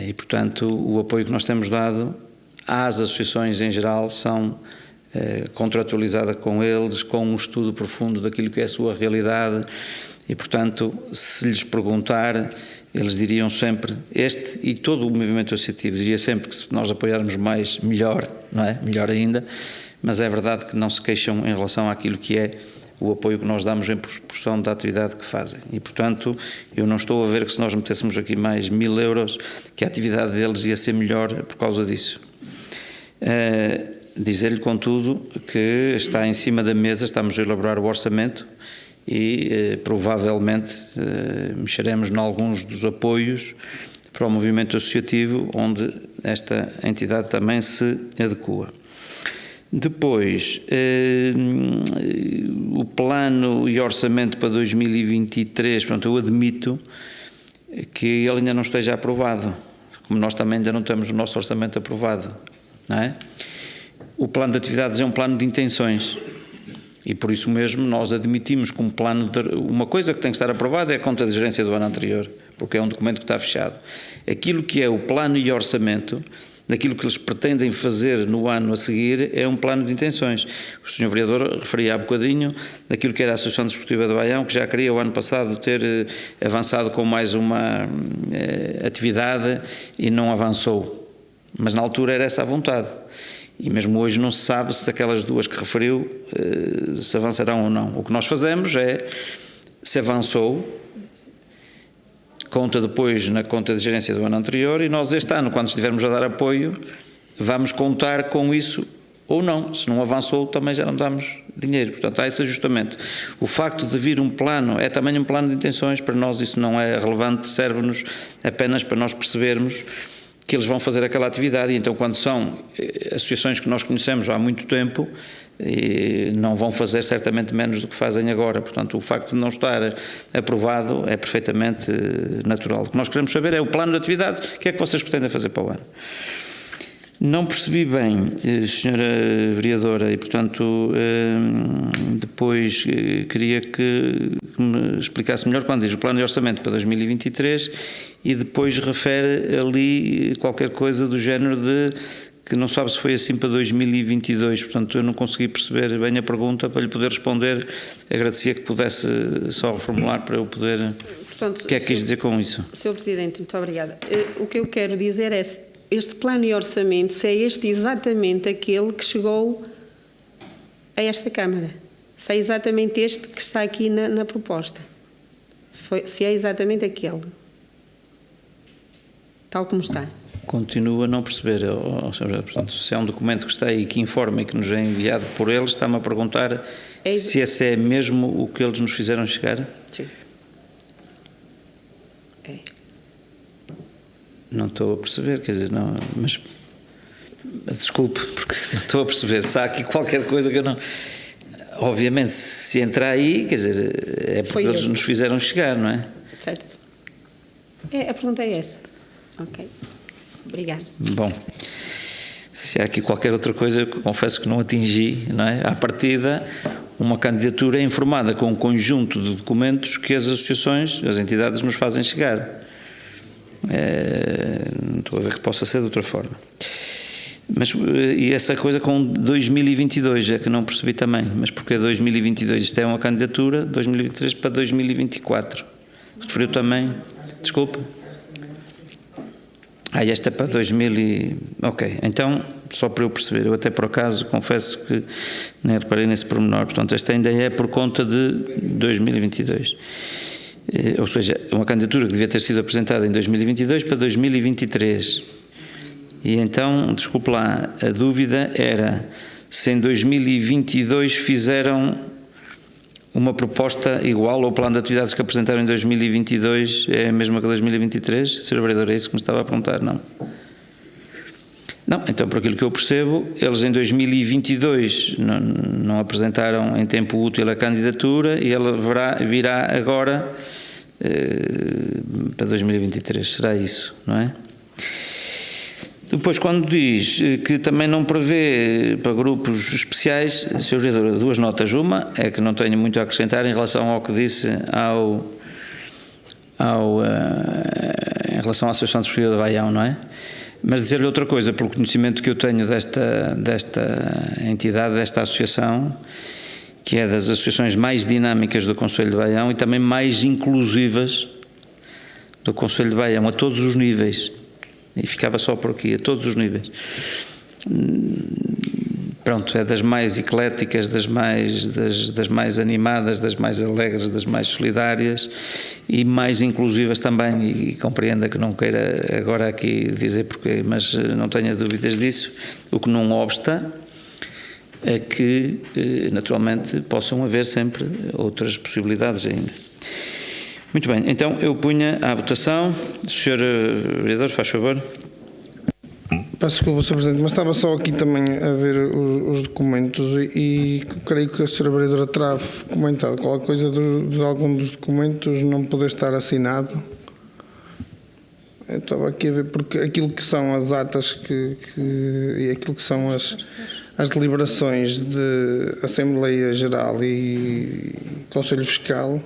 E portanto o apoio que nós temos dado às associações em geral são contratualizada com eles, com um estudo profundo daquilo que é a sua realidade, e portanto se lhes perguntar, eles diriam sempre, este e todo o movimento associativo diria sempre que se nós apoiarmos mais, melhor, não é? Melhor ainda, mas é verdade que não se queixam em relação àquilo que é o apoio que nós damos em proporção da atividade que fazem. E, portanto, eu não estou a ver que se nós metêssemos aqui mais 1000 euros, que a atividade deles ia ser melhor por causa disso. Dizer-lhe, contudo, que está em cima da mesa, estamos a elaborar o orçamento e, provavelmente, mexeremos em alguns dos apoios para o movimento associativo, onde esta entidade também se adequa. Depois, o plano e orçamento para 2023, pronto, eu admito que ele ainda não esteja aprovado, como nós também ainda não temos o nosso orçamento aprovado, não é? O plano de atividades é um plano de intenções e por isso mesmo nós admitimos que uma coisa que tem que estar aprovada é a conta de gerência do ano anterior, porque é um documento que está fechado. Aquilo que é o plano e orçamento daquilo que eles pretendem fazer no ano a seguir, é um plano de intenções. O Sr. Vereador referia há bocadinho daquilo que era a Associação Desportiva de Baião, que já queria o ano passado ter avançado com mais uma atividade e não avançou. Mas na altura era essa a vontade. E mesmo hoje não se sabe se aquelas duas que referiu se avançarão ou não. O que nós fazemos é, se avançou, conta depois na conta de gerência do ano anterior, e nós este ano, quando estivermos a dar apoio, vamos contar com isso ou não. Se não avançou, também já não damos dinheiro. Portanto, há esse ajustamento. O facto de vir um plano é também um plano de intenções. Para nós isso não é relevante, serve-nos apenas para nós percebermos que eles vão fazer aquela atividade, e então quando são associações que nós conhecemos há muito tempo, não vão fazer certamente menos do que fazem agora. Portanto, o facto de não estar aprovado é perfeitamente natural. O que nós queremos saber é o plano de atividade, o que é que vocês pretendem fazer para o ano. Não percebi bem, Sra. Vereadora, e portanto depois queria que me explicasse melhor quando diz o plano de orçamento para 2023 e depois refere ali qualquer coisa do género de que não sabe se foi assim para 2022, portanto eu não consegui perceber bem a pergunta. Para lhe poder responder, agradecia que pudesse só reformular para eu poder... Portanto, o que é que quis dizer com isso? Sr. Presidente, muito obrigada. O que eu quero dizer é, este plano de orçamento, se é este exatamente aquele que chegou a esta Câmara, se é exatamente este que está aqui na proposta, se é exatamente aquele, tal como está. Continuo a não perceber, Sr. Portanto, se é um documento que está aí, que informa e que nos é enviado por eles, está-me a perguntar se esse é mesmo o que eles nos fizeram chegar? Sim. É. Não estou a perceber, quer dizer, não, mas desculpe, porque não estou a perceber, se há aqui qualquer coisa que eu não... Obviamente, se entrar aí, quer dizer, é porque eles nos fizeram chegar, não é? Certo. A pergunta é essa. Ok. Obrigada. Bom, se há aqui qualquer outra coisa, confesso que não atingi, não é? À partida, uma candidatura é informada com um conjunto de documentos que as associações, as entidades nos fazem chegar. Não estou a ver que possa ser de outra forma. Mas, e essa coisa com 2022 é que não percebi também. Mas porque 2022? Isto é uma candidatura 2023 para 2024. Referiu também, desculpe. Esta é para 2000 ok, então, só para eu perceber, eu até por acaso confesso que nem reparei nesse pormenor. Portanto, esta ainda é por conta de 2022. Ou seja, uma candidatura que devia ter sido apresentada em 2022 para 2023. E então, desculpe lá, a dúvida era se em 2022 fizeram uma proposta igual ao plano de atividades que apresentaram em 2022, é a mesma que 2023? Sr. Vereador, é isso que me estava a perguntar? Não. Não, então, por aquilo que eu percebo, eles em 2022 não apresentaram em tempo útil a candidatura e ela virá agora para 2023. Será isso, não é? Depois, quando diz que também não prevê para grupos especiais, Sr. Vereador, duas notas. Uma é que não tenho muito a acrescentar em relação ao que disse em relação à Associação Desportiva de Baião, não é? Mas dizer-lhe outra coisa, pelo conhecimento que eu tenho desta entidade, desta associação, que é das associações mais dinâmicas do Conselho de Baião e também mais inclusivas do Conselho de Baião, a todos os níveis. E ficava só por aqui, a todos os níveis. Pronto, é das mais ecléticas, das mais animadas, das mais alegres, das mais solidárias e mais inclusivas também, e compreenda que não queira agora aqui dizer porquê, mas não tenha dúvidas disso, o que não obsta é que naturalmente possam haver sempre outras possibilidades ainda. Muito bem, então eu punha à votação. Sr. Vereador, faz favor. Peço desculpa, Sr. Presidente, mas estava só aqui também a ver os documentos e creio que a Sra. Vereadora terá comentado qualquer coisa de algum dos documentos não poder estar assinado. Eu estava aqui a ver, porque aquilo que são as atas e aquilo que são as deliberações de Assembleia Geral e Conselho Fiscal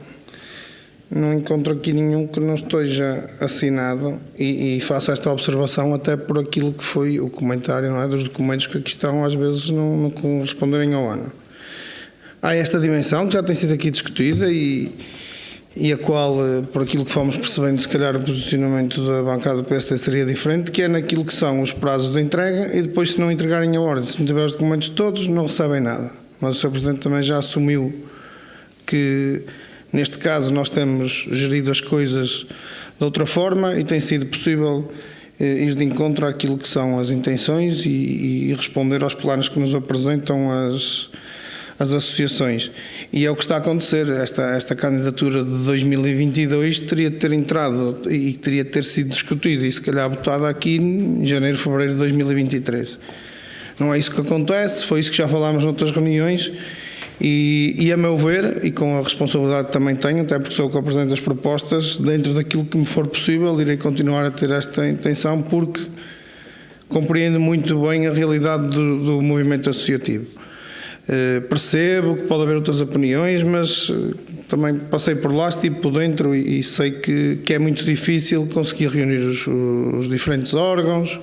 não encontro aqui nenhum que não esteja assinado e faço esta observação até por aquilo que foi o comentário, não é, dos documentos que aqui estão, às vezes não corresponderem ao ano. Há esta dimensão que já tem sido aqui discutida e a qual, por aquilo que fomos percebendo, se calhar o posicionamento da bancada do PSD seria diferente, que é naquilo que são os prazos de entrega e depois, se não entregarem a ordem, se não tiver os documentos todos, não recebem nada. Mas o Sr. Presidente também já assumiu que, neste caso, nós temos gerido as coisas de outra forma e tem sido possível ir de encontro àquilo que são as intenções e responder aos planos que nos apresentam as associações. E é o que está a acontecer. Esta candidatura de 2022 teria de ter entrado e teria de ter sido discutida e se calhar votada aqui em janeiro, fevereiro de 2023. Não é isso que acontece, foi isso que já falámos noutras reuniões e a meu ver, e com a responsabilidade que também tenho, até porque sou o que apresento as propostas, dentro daquilo que me for possível, irei continuar a ter esta intenção porque compreendo muito bem a realidade do movimento associativo. Percebo que pode haver outras opiniões, mas também passei por lá, estive por dentro e sei que é muito difícil conseguir reunir os diferentes órgãos,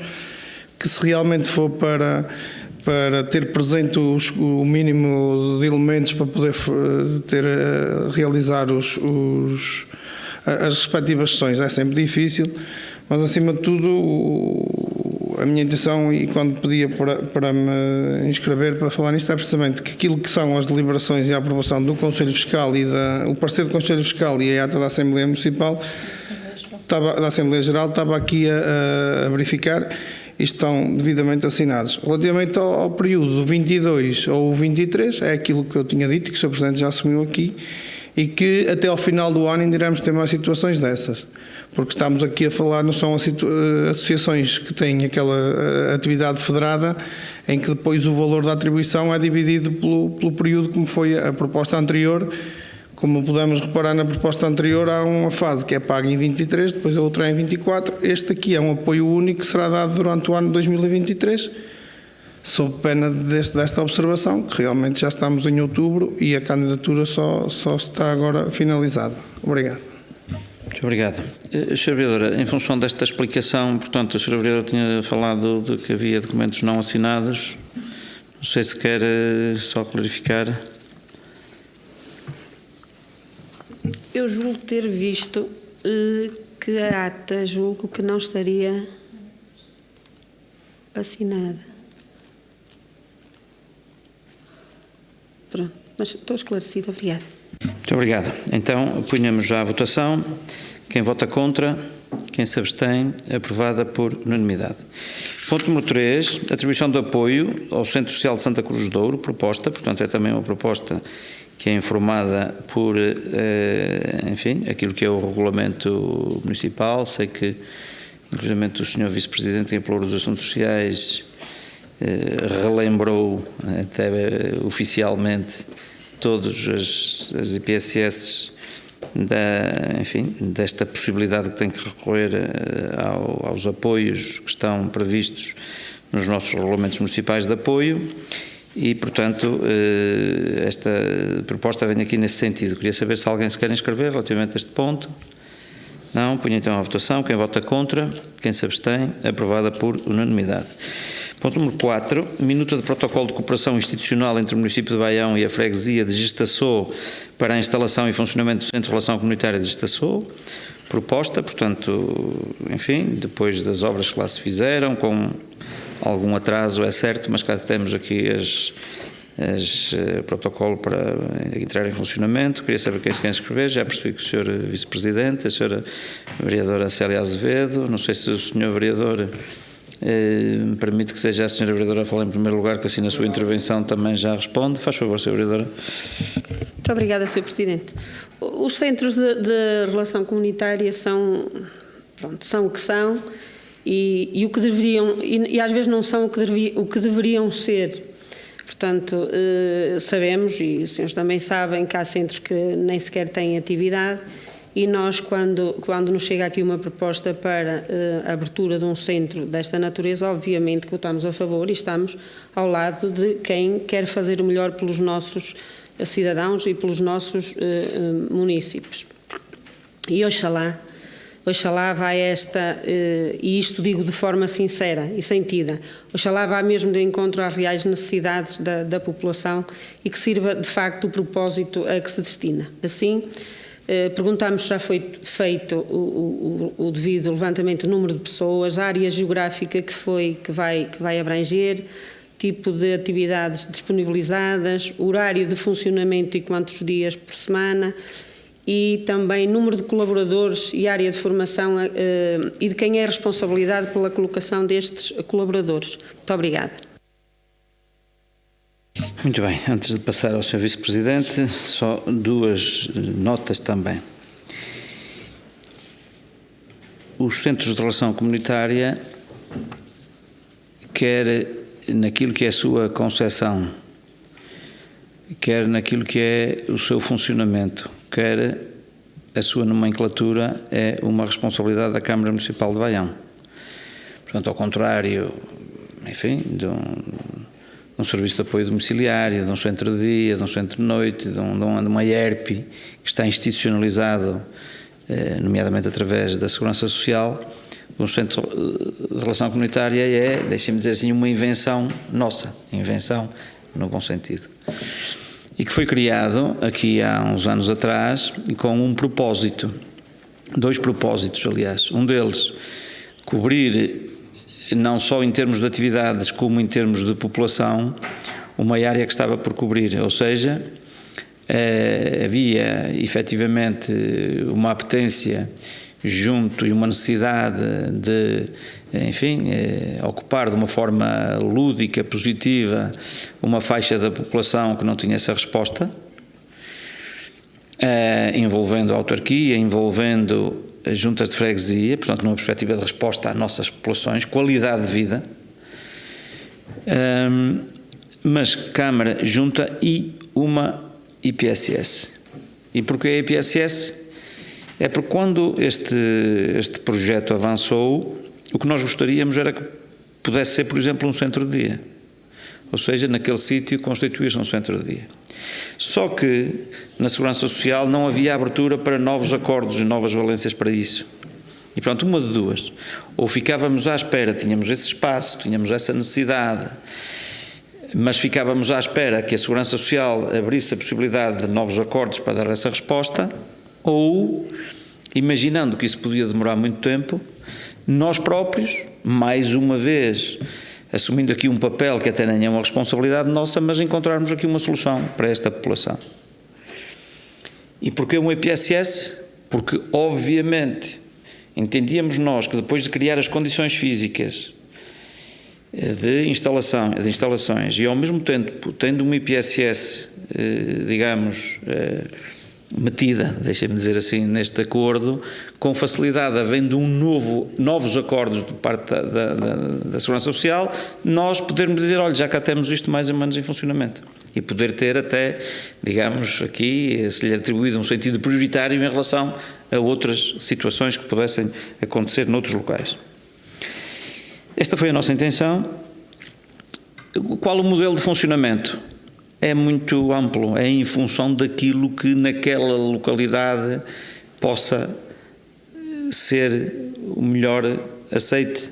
que se realmente for para ter presente o mínimo de elementos para poder realizar as respectivas sessões é sempre difícil, mas acima de tudo a minha intenção, e quando pedia para me inscrever para falar nisto, é precisamente que aquilo que são as deliberações e a aprovação do Conselho Fiscal e o parecer do Conselho Fiscal e a ata da Assembleia Municipal, da Assembleia Geral, estava aqui a verificar e estão devidamente assinados. Relativamente ao período do 22 ou 23, é aquilo que eu tinha dito e que o Sr. Presidente já assumiu aqui, e que até ao final do ano ainda iremos ter mais situações dessas. Porque estamos aqui a falar, não são associações que têm aquela atividade federada, em que depois o valor da atribuição é dividido pelo período, como foi a proposta anterior. Como podemos reparar na proposta anterior, há uma fase que é paga em 23, depois a outra é em 24. Este aqui é um apoio único que será dado durante o ano de 2023, sob pena desta observação, que realmente já estamos em outubro e a candidatura só está agora finalizada. Obrigado. Muito obrigado. Sra. Vereadora, em função desta explicação, portanto, a Sra. Vereadora tinha falado de que havia documentos não assinados. Não sei se quer só clarificar. Eu julgo ter visto que a ata, julgo que não estaria assinada. Pronto, mas estou esclarecida. Obrigada. Muito obrigado. Então, ponhamos já à votação. Quem vota contra, quem se abstém, aprovada por unanimidade. Ponto número 3, atribuição de apoio ao Centro Social de Santa Cruz do Ouro, proposta, portanto é também uma proposta que é informada por, enfim, aquilo que é o regulamento municipal. Sei que, inclusive, o Sr. Vice-Presidente em Pluro dos Assuntos Sociais relembrou até oficialmente todas as IPSS desta possibilidade que tem que recorrer aos apoios que estão previstos nos nossos regulamentos municipais de apoio e, portanto, esta proposta vem aqui nesse sentido. Queria saber se alguém se quer inscrever relativamente a este ponto. Não? Ponho então à votação. Quem vota contra, quem se abstém, aprovada por unanimidade. Ponto número 4, minuta de protocolo de cooperação institucional entre o município de Baião e a freguesia de Gestaçô para a instalação e funcionamento do Centro de Relação Comunitária de Gestaçô. Proposta, portanto, enfim, depois das obras que lá se fizeram, com algum atraso, é certo, mas cá temos aqui protocolo para entrar em funcionamento. Queria saber quem se quer inscrever. Já percebi que o Sr. Vice-Presidente, a Sra. Vereadora Célia Azevedo, não sei se o Sr. Vereador me permite que seja a Sra. Vereadora a falar em primeiro lugar, que assim na sua intervenção também já responde. Faz favor, Sra. Vereadora. Muito obrigada, Sr. Presidente. Os centros de relação comunitária são o que são e o que deveriam, e às vezes não são o que deveriam ser. Portanto, sabemos, e os senhores também sabem, que há centros que nem sequer têm atividade. E nós, quando nos chega aqui uma proposta para a abertura de um centro desta natureza, obviamente que votamos a favor e estamos ao lado de quem quer fazer o melhor pelos nossos cidadãos e pelos nossos municípios. E oxalá vai esta, e isto digo de forma sincera e sentida, oxalá vá mesmo de encontro às reais necessidades da população e que sirva de facto o propósito a que se destina. Assim, perguntamos se já foi feito o devido levantamento do número de pessoas, a área geográfica que vai abranger, tipo de atividades disponibilizadas, horário de funcionamento e quantos dias por semana, e também número de colaboradores e área de formação e de quem é a responsabilidade pela colocação destes colaboradores. Muito obrigada. Muito bem, antes de passar ao Sr. Vice-Presidente, só 2 notas também. Os centros de relação comunitária, quer naquilo que é a sua concepção, quer naquilo que é o seu funcionamento, quer a sua nomenclatura, é uma responsabilidade da Câmara Municipal de Baião. Portanto, ao contrário, enfim, de um serviço de apoio domiciliário, de um centro de dia, de um centro de noite, de uma IERP que está institucionalizado, nomeadamente através da Segurança Social, um centro de relação comunitária é, deixem-me dizer assim, uma invenção nossa, invenção no bom sentido. E que foi criado aqui há uns anos atrás com um propósito, 2 propósitos, aliás. Um deles, cobrir, não só em termos de atividades, como em termos de população, uma área que estava por cobrir, ou seja, havia efetivamente uma apetência junto e uma necessidade de, enfim, ocupar de uma forma lúdica, positiva, uma faixa da população que não tinha essa resposta, envolvendo a autarquia, envolvendo juntas de freguesia, portanto numa perspectiva de resposta às nossas populações, qualidade de vida, mas Câmara, Junta e uma IPSS. E porquê a IPSS? É porque quando este projeto avançou, o que nós gostaríamos era que pudesse ser, por exemplo, um centro de dia. Ou seja, naquele sítio constituir-se um centro de dia. Só que na Segurança Social não havia abertura para novos acordos e novas valências para isso. E pronto, uma de 2. Ou ficávamos à espera, tínhamos esse espaço, tínhamos essa necessidade, mas ficávamos à espera que a Segurança Social abrisse a possibilidade de novos acordos para dar essa resposta, ou, imaginando que isso podia demorar muito tempo, nós próprios, mais uma vez, assumindo aqui um papel que até nem é uma responsabilidade nossa, mas encontrarmos aqui uma solução para esta população. E porquê um IPSS? Porque, obviamente, entendíamos nós que depois de criar as condições físicas de instalações e ao mesmo tempo tendo uma IPSS, digamos, metida, deixem-me dizer assim, neste acordo, com facilidade, havendo novos acordos de parte da Segurança Social, nós podermos dizer, olha, já cá temos isto mais ou menos em funcionamento. E poder ter até, digamos, aqui, se lhe atribuído um sentido prioritário em relação a outras situações que pudessem acontecer noutros locais. Esta foi a nossa intenção. Qual o modelo de funcionamento? É muito amplo, é em função daquilo que naquela localidade possa ser o melhor aceite.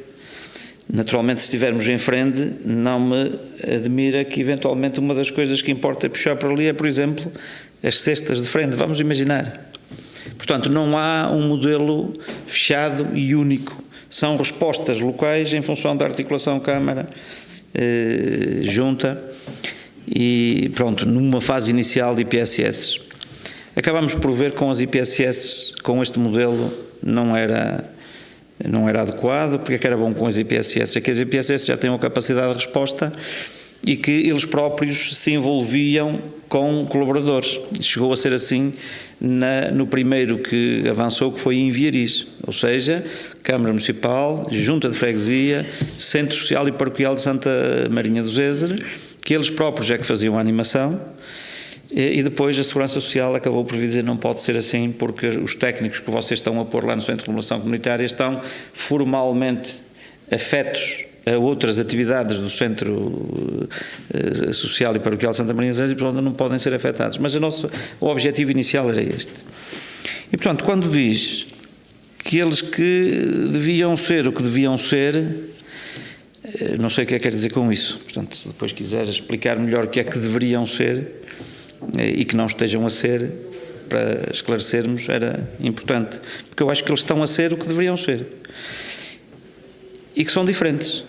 Naturalmente, se estivermos em frente, não me admira que eventualmente uma das coisas que importa puxar por ali é, por exemplo, as cestas de frente, vamos imaginar. Portanto, não há um modelo fechado e único. São respostas locais em função da articulação Câmara, Junta e pronto, numa fase inicial de IPSS. Acabamos por ver com as IPSS, com este modelo, não era adequado, porque é que era bom com as IPSS? É que as IPSS já têm uma capacidade de resposta e que eles próprios se envolviam com colaboradores. Chegou a ser assim no primeiro que avançou, que foi em Viaris, ou seja, Câmara Municipal, Junta de Freguesia, Centro Social e Paroquial de Santa Marinha do Zézer, que eles próprios é que faziam a animação, e depois a Segurança Social acabou por dizer não pode ser assim, porque os técnicos que vocês estão a pôr lá no Centro de Relação Comunitária estão formalmente afetos a outras atividades do Centro Social e Paroquial de Santa Maria de Zézer e, portanto, não podem ser afetados. Mas o objetivo inicial era este. E, portanto, quando diz que eles que deviam ser o que deviam ser, não sei o que é que quer dizer com isso. Portanto, se depois quiser explicar melhor o que é que deveriam ser e que não estejam a ser, para esclarecermos, era importante. Porque eu acho que eles estão a ser o que deveriam ser. E que são diferentes.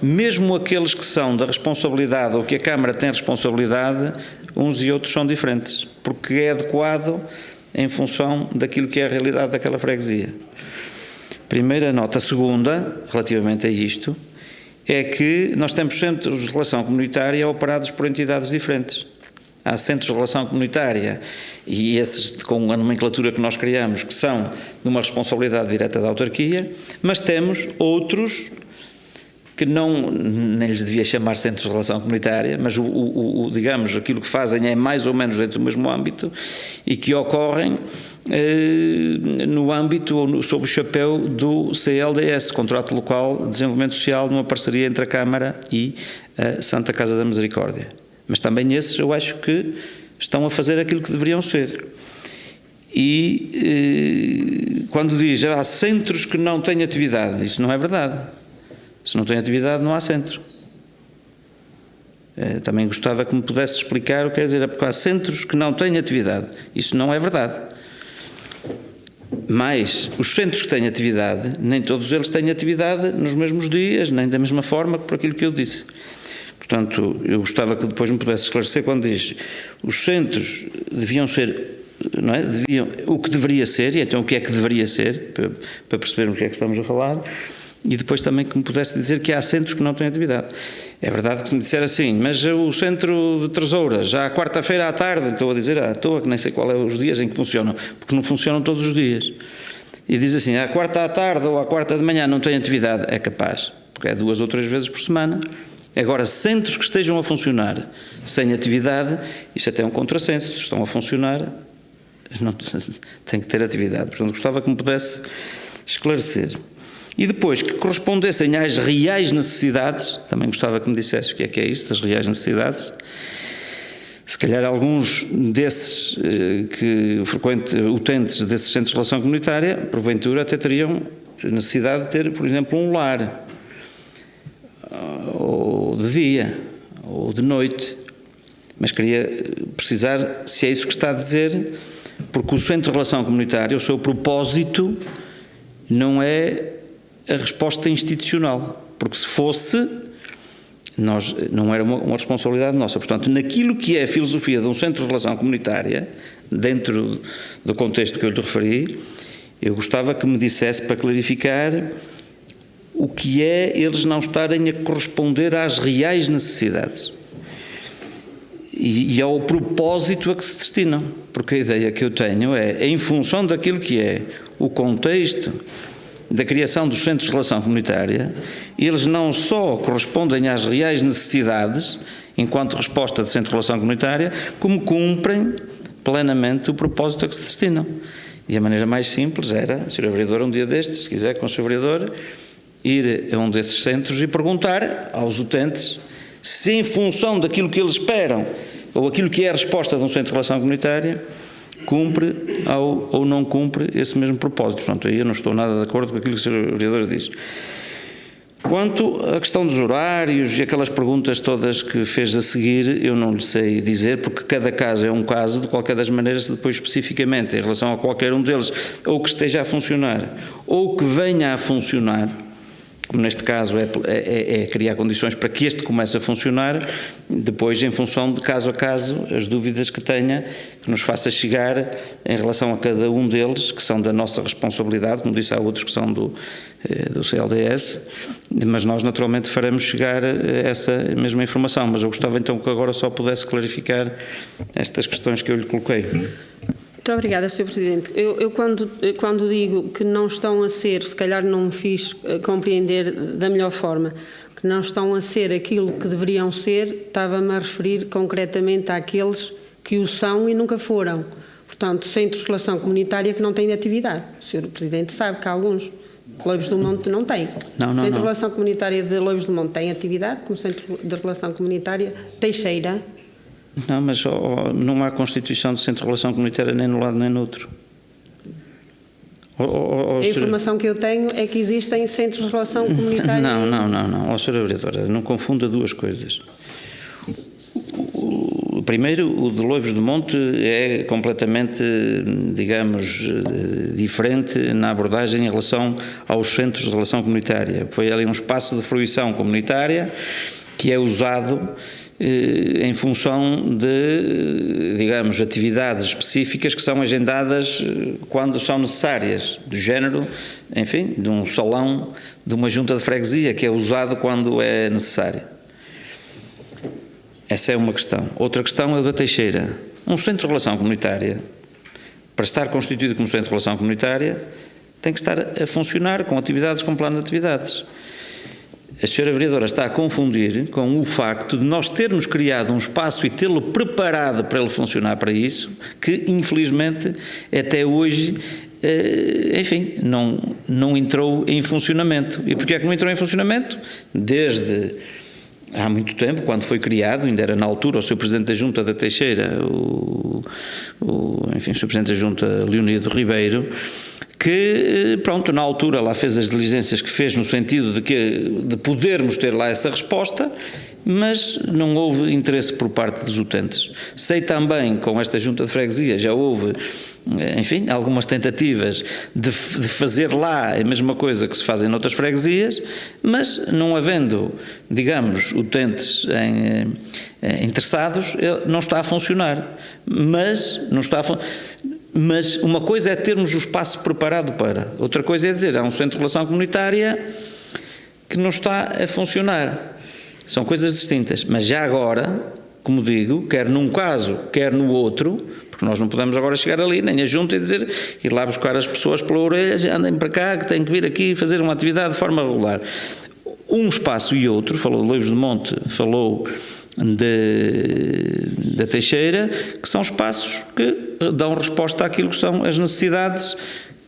Mesmo aqueles que são da responsabilidade ou que a Câmara tem responsabilidade, uns e outros são diferentes. Porque é adequado em função daquilo que é a realidade daquela freguesia. Primeira nota. A segunda, relativamente a isto, é que nós temos centros de relação comunitária operados por entidades diferentes. Há centros de relação comunitária e esses com a nomenclatura que nós criamos, que são de uma responsabilidade direta da autarquia, mas temos outros que não, nem lhes devia chamar centros de relação comunitária, mas digamos, aquilo que fazem é mais ou menos dentro do mesmo âmbito e que ocorrem no âmbito ou sob o chapéu do CLDS, Contrato Local de Desenvolvimento Social, numa parceria entre a Câmara e a Santa Casa da Misericórdia. Mas também esses eu acho que estão a fazer aquilo que deveriam ser. E quando diz há centros que não têm atividade, isso não é verdade. Se não tem atividade, não há centro. Também gostava que me pudesse explicar o que quer dizer, porque há centros que não têm atividade. Isso não é verdade. Mas os centros que têm atividade, nem todos eles têm atividade nos mesmos dias, nem da mesma forma que por aquilo que eu disse. Portanto, eu gostava que depois me pudesse esclarecer quando diz os centros deviam ser, não é? O que deveria ser, e então o que é que deveria ser, para percebermos o que é que estamos a falar. E depois também que me pudesse dizer que há centros que não têm atividade. É verdade que se me disser assim, mas o centro de Tesouras, já à quarta-feira à tarde, estou a dizer à toa, que nem sei qual é os dias em que funcionam, porque não funcionam todos os dias. E diz assim, à quarta à tarde ou à quarta de manhã não tem atividade, é capaz, porque é 2 ou 3 vezes por semana. Agora, centros que estejam a funcionar sem atividade, isso até é um contrassenso, se estão a funcionar, não, tem que ter atividade. Portanto, gostava que me pudesse esclarecer. E depois, que correspondessem às reais necessidades, também gostava que me dissesse o que é isso, das reais necessidades. Se calhar alguns desses utentes desses centros de relação comunitária, porventura até teriam necessidade de ter, por exemplo, um lar, ou de dia, ou de noite. Mas queria precisar se é isso que está a dizer, porque o centro de relação comunitária, o seu propósito, não é a resposta institucional, porque se fosse, não era uma responsabilidade nossa. Portanto, naquilo que é a filosofia de um centro de relação comunitária, dentro do contexto que eu lhe referi, eu gostava que me dissesse, para clarificar, o que é eles não estarem a corresponder às reais necessidades e ao propósito a que se destinam, porque a ideia que eu tenho é, em função daquilo que é o contexto da criação dos centros de relação comunitária, eles não só correspondem às reais necessidades, enquanto resposta de centro de relação comunitária, como cumprem plenamente o propósito a que se destinam. E a maneira mais simples era, Sr. Vereador, um dia destes, se quiser, com o Sr. Vereador, ir a um desses centros e perguntar aos utentes se, em função daquilo que eles esperam, ou aquilo que é a resposta de um centro de relação comunitária, cumpre ou não cumpre esse mesmo propósito. Portanto, aí eu não estou nada de acordo com aquilo que o Sr. Vereador diz. Quanto à questão dos horários e aquelas perguntas todas que fez a seguir, eu não lhe sei dizer, porque cada caso é um caso. De qualquer das maneiras, depois especificamente em relação a qualquer um deles, ou que esteja a funcionar, ou que venha a funcionar, como neste caso é criar condições para que este comece a funcionar, depois em função de caso a caso, as dúvidas que tenha, que nos faça chegar em relação a cada um deles, que são da nossa responsabilidade, como disse, há outros que são do CLDS, mas nós naturalmente faremos chegar essa mesma informação, mas eu gostava então que agora só pudesse clarificar estas questões que eu lhe coloquei. Muito obrigada, Sr. Presidente. Eu quando digo que não estão a ser, se calhar não me fiz compreender da melhor forma, que não estão a ser aquilo que deveriam ser, estava-me a referir concretamente àqueles que o são e nunca foram. Portanto, centros de relação comunitária que não têm atividade. O Sr. Presidente sabe que há alguns. Loibos do Monte não tem. Centro de Relação Comunitária de Loibos do Monte tem atividade, como Centro de Relação Comunitária Teixeira. Não, mas não há constituição de centro de relação comunitária nem no lado nem no outro. A informação que eu tenho é que existem centros de relação comunitária. Não, Sra. Vereadora, não confunda duas coisas. Primeiro, o de Loivos do Monte é completamente, digamos, diferente na abordagem em relação aos centros de relação comunitária. Foi ali um espaço de fruição comunitária que é usado em função de, digamos, atividades específicas que são agendadas quando são necessárias, do género, enfim, de um salão de uma junta de freguesia que é usado quando é necessário. Essa é uma questão. Outra questão é o da Teixeira. Um centro de relação comunitária, para estar constituído como centro de relação comunitária, tem que estar a funcionar com atividades, com plano de atividades. A senhora vereadora está a confundir com o facto de nós termos criado um espaço e tê-lo preparado para ele funcionar para isso, que infelizmente até hoje, enfim, não entrou em funcionamento. E porquê é que não entrou em funcionamento? Desde há muito tempo, quando foi criado, ainda era na altura o Sr. Presidente da Junta da Teixeira, o Sr. Presidente da Junta Leonido Ribeiro, que, pronto, na altura lá fez as diligências que fez no sentido de podermos ter lá essa resposta, mas não houve interesse por parte dos utentes. Sei também, com esta junta de freguesia, já houve, enfim, algumas tentativas de fazer lá a mesma coisa que se fazem noutras freguesias, mas não havendo, digamos, utentes interessados, não está a funcionar. Mas uma coisa é termos o espaço preparado para, outra coisa é dizer, há um centro de relação comunitária que não está a funcionar. São coisas distintas, mas já agora, como digo, quer num caso, quer no outro, porque nós não podemos agora chegar ali, nem a junta e dizer, ir lá buscar as pessoas pela orelha, andem para cá, que têm que vir aqui fazer uma atividade de forma regular. Um espaço e outro, falou de Loivos do Monte, falou da Teixeira, que são espaços que dão resposta àquilo que são as necessidades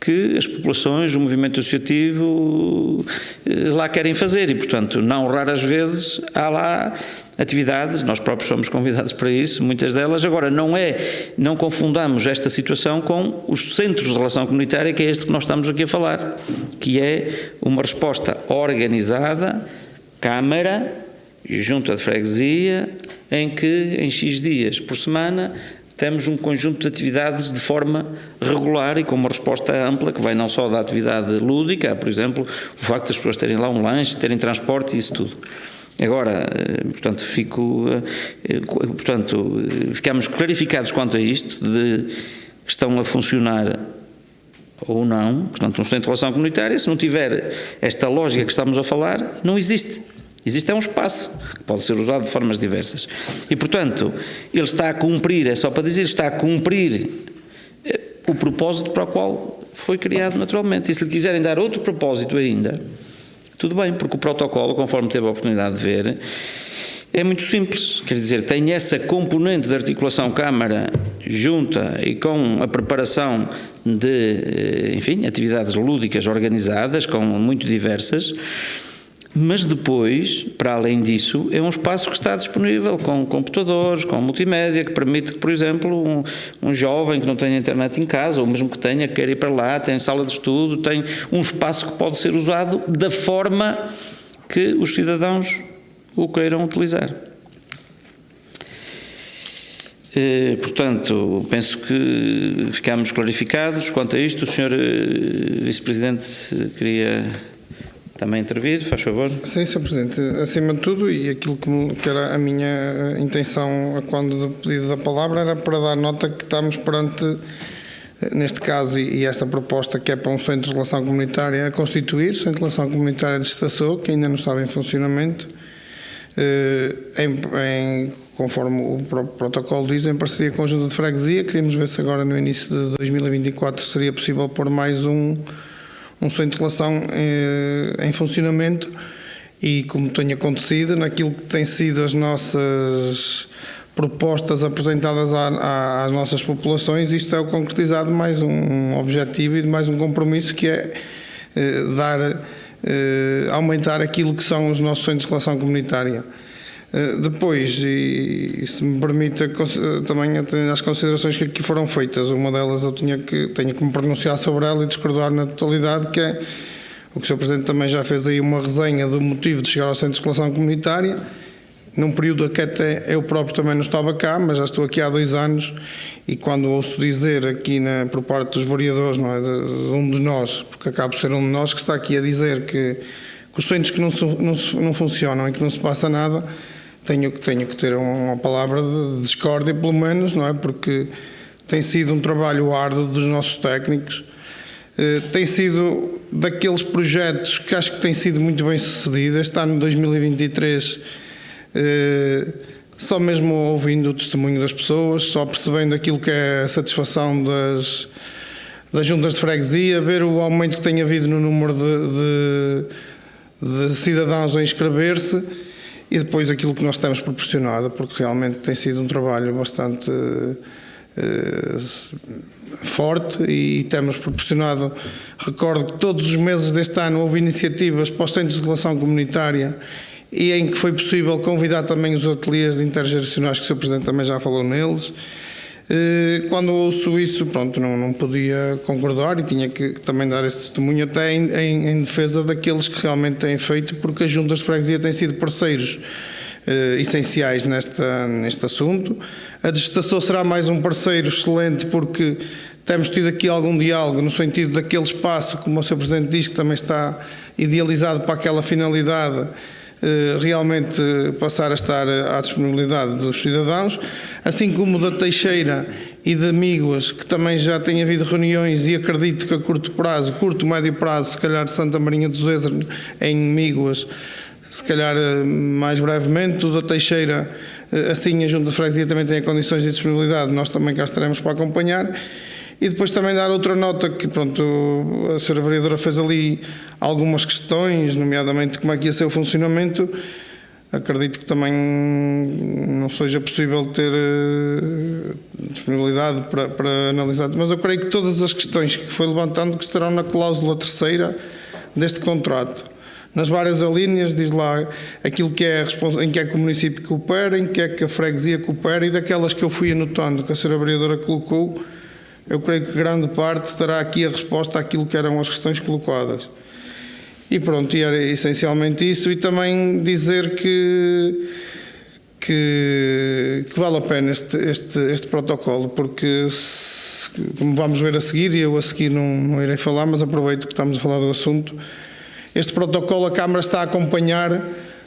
que as populações, o movimento associativo lá querem fazer e, portanto, não raras vezes há lá atividades, nós próprios somos convidados para isso, muitas delas. Agora, não confundamos esta situação com os centros de relação comunitária, que é este que nós estamos aqui a falar, que é uma resposta organizada, Câmara, junta de freguesia, em que em X dias por semana temos um conjunto de atividades de forma regular e com uma resposta ampla, que vai não só da atividade lúdica, por exemplo, o facto das pessoas terem lá um lanche, terem transporte e isso tudo. Agora, portanto, ficamos clarificados quanto a isto, de que estão a funcionar ou não, portanto, um centro de relação comunitária, se não tiver esta lógica que estamos a falar, não existe. Existe um espaço que pode ser usado de formas diversas. E, portanto, ele está a cumprir, é só para dizer, está a cumprir o propósito para o qual foi criado naturalmente. E se lhe quiserem dar outro propósito ainda, tudo bem, porque o protocolo, conforme teve a oportunidade de ver, é muito simples. Quer dizer, tem essa componente de articulação Câmara junta e com a preparação de, enfim, atividades lúdicas organizadas, com muito diversas. Mas depois, para além disso, é um espaço que está disponível com computadores, com multimédia, que permite que, por exemplo, um jovem que não tenha internet em casa, ou mesmo que tenha, que quer ir para lá, tem sala de estudo, tem um espaço que pode ser usado da forma que os cidadãos o queiram utilizar. Portanto, penso que ficamos clarificados quanto a isto. O Sr. Vice-Presidente queria também intervir, faz favor. Sim, Sr. Presidente. Acima de tudo, e aquilo que era a minha intenção quando do pedido da palavra, era para dar nota que estamos perante, neste caso, e esta proposta que é para um centro de relação comunitária a constituir, centro de relação comunitária de Estação, que ainda não estava em funcionamento, conforme o próprio protocolo diz, em parceria com a Junta de Freguesia. Queríamos ver se agora no início de 2024 seria possível pôr mais um centro de relação em funcionamento e, como tem acontecido, naquilo que tem sido as nossas propostas apresentadas às nossas populações, isto é o concretizado de mais um objetivo e de mais um compromisso, que é aumentar aquilo que são os nossos centros de relação comunitária. Depois, e se me permite também atender às considerações que aqui foram feitas, uma delas eu tenho que me pronunciar sobre ela e discordar na totalidade, que é o que o Sr. Presidente também já fez aí uma resenha do motivo de chegar ao Centro de Escolação Comunitária, num período que até eu próprio também não estava cá, mas já estou aqui há 2 anos, e quando ouço dizer aqui por parte dos vereadores, não é, de um de nós, porque acaba por ser um de nós que está aqui a dizer que os centros que não funcionam e que não se passa nada, tenho que ter uma palavra de discórdia, pelo menos, não é? Porque tem sido um trabalho árduo dos nossos técnicos, tem sido daqueles projetos que acho que tem sido muito bem sucedido. Este ano 2023, só mesmo ouvindo o testemunho das pessoas, só percebendo aquilo que é a satisfação das juntas de freguesia, ver o aumento que tem havido no número de cidadãos a inscrever-se, e depois aquilo que nós temos proporcionado, porque realmente tem sido um trabalho bastante forte, e temos proporcionado, recordo que todos os meses deste ano houve iniciativas para os centros de relação comunitária, e em que foi possível convidar também os ateliês intergeracionais, que o Sr. Presidente também já falou neles. Quando ouço isso, pronto, não podia concordar, e tinha que também dar esse testemunho, até em defesa daqueles que realmente têm feito, porque as juntas de freguesia têm sido parceiros essenciais neste assunto. A Gestação será mais um parceiro excelente, porque temos tido aqui algum diálogo no sentido daquele espaço, como o Sr. Presidente diz, que também está idealizado para aquela finalidade, realmente passar a estar à disponibilidade dos cidadãos, assim como da Teixeira e de Míguas, que também já tem havido reuniões, e acredito que a curto, médio prazo, se calhar de Santa Marinha dos Êzeres em Míguas, se calhar mais brevemente. O da Teixeira, assim a Junta de Freguesia também tem condições de disponibilidade, nós também cá estaremos para acompanhar. E depois também dar outra nota, que pronto, a Sra. Vereadora fez ali algumas questões, nomeadamente como é que ia ser o funcionamento. Acredito que também não seja possível ter disponibilidade para analisar, mas eu creio que todas as questões que foi levantando que estarão na cláusula 3ª deste contrato. Nas várias alíneas diz lá aquilo que é em que é que o município coopera, em que é que a freguesia coopera, e daquelas que eu fui anotando que a Sra. Vereadora colocou, eu creio que grande parte estará aqui a resposta àquilo que eram as questões colocadas. E pronto, e era essencialmente isso, e também dizer que vale a pena este protocolo, porque, como vamos ver a seguir, e eu a seguir não irei falar, mas aproveito que estamos a falar do assunto, este protocolo, a Câmara está a acompanhar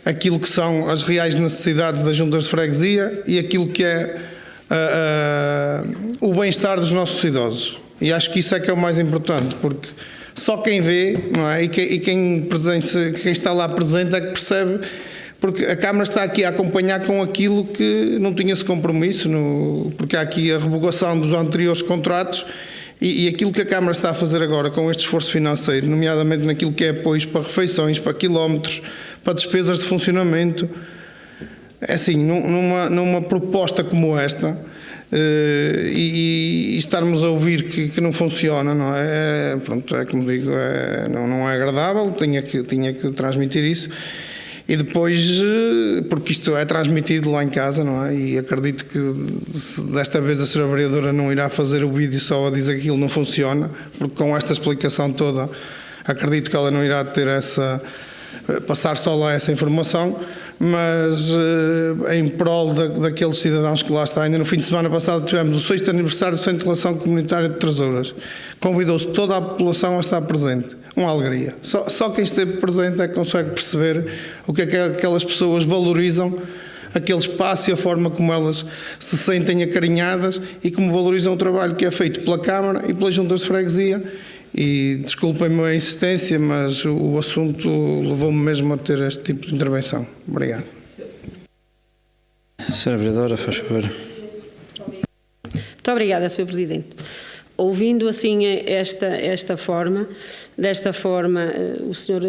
aquilo que são as reais necessidades das juntas de freguesia e aquilo que é o bem-estar dos nossos idosos. E acho que isso é que é o mais importante, porque só quem vê, não é? E quem está lá presente é que percebe, porque a Câmara está aqui a acompanhar com aquilo que não tinha esse compromisso, porque há aqui a revogação dos anteriores contratos, e aquilo que a Câmara está a fazer agora com este esforço financeiro, nomeadamente naquilo que é apoios para refeições, para quilómetros, para despesas de funcionamento, é assim, numa proposta como esta, e estarmos a ouvir que não funciona, não é? Pronto, é como digo, não é agradável, tinha que transmitir isso. E depois, porque isto é transmitido lá em casa, não é? E acredito que desta vez a Sra. Vereadora não irá fazer o vídeo só a dizer que aquilo não funciona, porque com esta explicação toda, acredito que ela não irá ter passar só lá essa informação, mas em prol daqueles cidadãos que lá estão. Ainda no fim de semana passado tivemos o 6º aniversário do Centro de Relação Comunitária de Trasouras. Convidou-se toda a população a estar presente. Uma alegria. Só quem esteve presente é que consegue perceber o que é que aquelas pessoas valorizam, aquele espaço e a forma como elas se sentem acarinhadas, e como valorizam o trabalho que é feito pela Câmara e pelas juntas de freguesia. E desculpem-me a insistência, mas o assunto levou-me mesmo a ter este tipo de intervenção. Obrigado. Sra. Vereadora, faz favor. Muito obrigada, Sr. Presidente. Ouvindo assim desta forma, o Sr.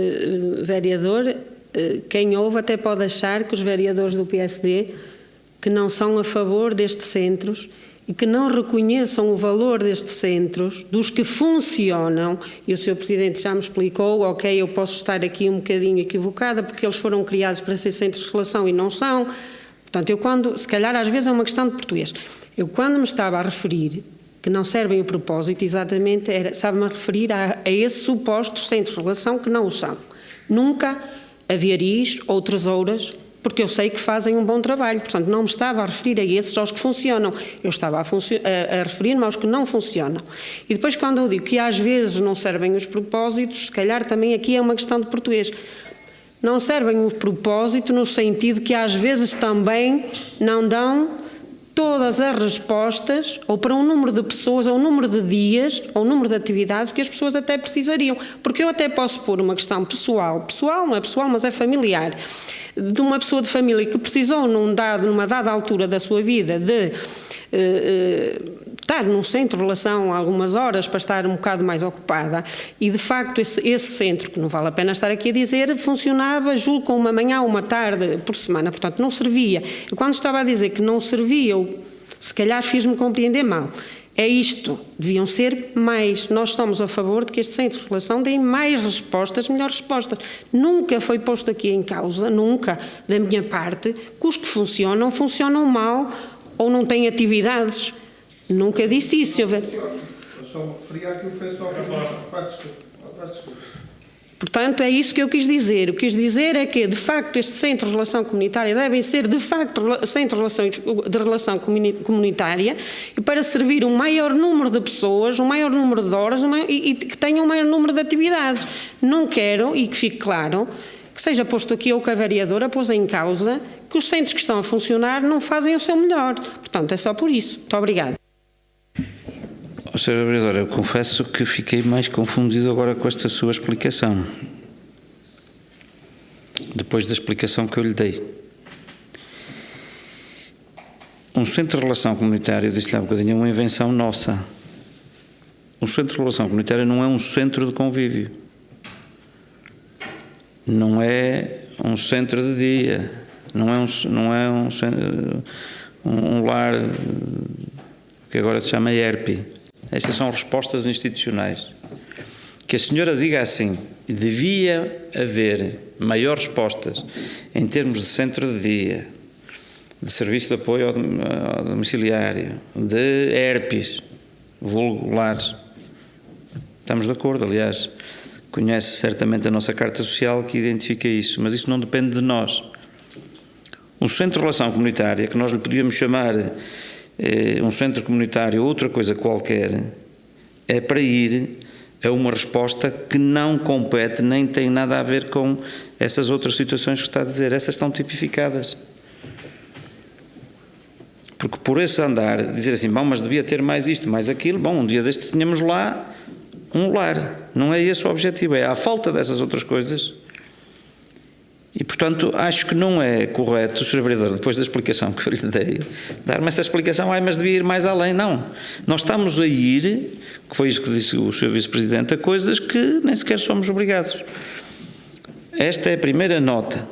Vereador, quem ouve até pode achar que os vereadores do PSD que não são a favor destes centros e que não reconheçam o valor destes centros, dos que funcionam, e o Sr. Presidente já me explicou, ok, eu posso estar aqui um bocadinho equivocada, porque eles foram criados para ser centros de relação e não são. Portanto, se calhar às vezes é uma questão de português. Eu quando me estava a referir que não servem o propósito, exatamente, estava-me a referir a esses supostos centros de relação que não o são. Nunca aviaris ou tesouras, porque eu sei que fazem um bom trabalho. Portanto, não me estava a referir a esses, aos que funcionam. Eu estava a referir-me aos que não funcionam. E depois, quando eu digo que às vezes não servem os propósitos, se calhar também aqui é uma questão de português. Não servem o propósito no sentido que às vezes também não dão todas as respostas, ou para um número de pessoas, ou um número de dias, ou um número de atividades que as pessoas até precisariam. Porque eu até posso pôr uma questão pessoal, não é pessoal, mas é familiar, de uma pessoa de família que precisou numa dada altura da sua vida de estar num centro de relação algumas horas para estar um bocado mais ocupada, e de facto esse centro, que não vale a pena estar aqui a dizer, funcionava, julgo, com uma manhã ou uma tarde por semana, portanto não servia. Eu quando estava a dizer que não servia, eu, se calhar fiz-me compreender mal. É isto, deviam ser mais. Nós estamos a favor de que este centro de relação dê mais respostas, melhores respostas. Nunca foi posto aqui em causa, nunca, da minha parte, que os que funcionam funcionam mal ou não têm atividades. Nunca disse isso. Eu só me referi àquilo que foi só. Passo desculpa. Portanto, é isso que eu quis dizer. O que quis dizer é que, de facto, este centro de relação comunitária devem ser, de facto, centros de relação comunitária, e para servir um maior número de pessoas, um maior número de horas e que tenham um maior número de atividades. Não quero, e que fique claro, que seja posto aqui ou que a vereadora pôs em causa que os centros que estão a funcionar não fazem o seu melhor. Portanto, é só por isso. Muito obrigada. Sra. Vereadora, eu confesso que fiquei mais confundido agora com esta sua explicação. Depois da explicação que eu lhe dei. Um centro de relação comunitária, disse-lhe há um bocadinho, é uma invenção nossa. Um centro de relação comunitária não é um centro de convívio. Não é um centro de dia. Não é um lar que agora se chama ERP. Essas são respostas institucionais. Que a senhora diga assim, devia haver maiores respostas em termos de centro de dia, de serviço de apoio ao domiciliário, de ERPs, vulgo lares. Estamos de acordo, aliás, conhece certamente a nossa Carta Social que identifica isso, mas isso não depende de nós. Um centro de relação comunitária, que nós lhe podíamos chamar um centro comunitário ou outra coisa qualquer, é para ir a uma resposta que não compete nem tem nada a ver com essas outras situações que está a dizer. Essas estão tipificadas. Porque por esse andar, dizer assim, bom, mas devia ter mais isto, mais aquilo, bom, um dia destes tínhamos lá um lar. Não é esse o objetivo, é a falta dessas outras coisas. E, portanto, acho que não é correto, Sr. Vereador, depois da explicação que eu lhe dei, dar-me essa explicação, mas devia ir mais além. Não. Nós estamos a ir, que foi isso que disse o Sr. Vice-Presidente, a coisas que nem sequer somos obrigados. Esta é a primeira nota.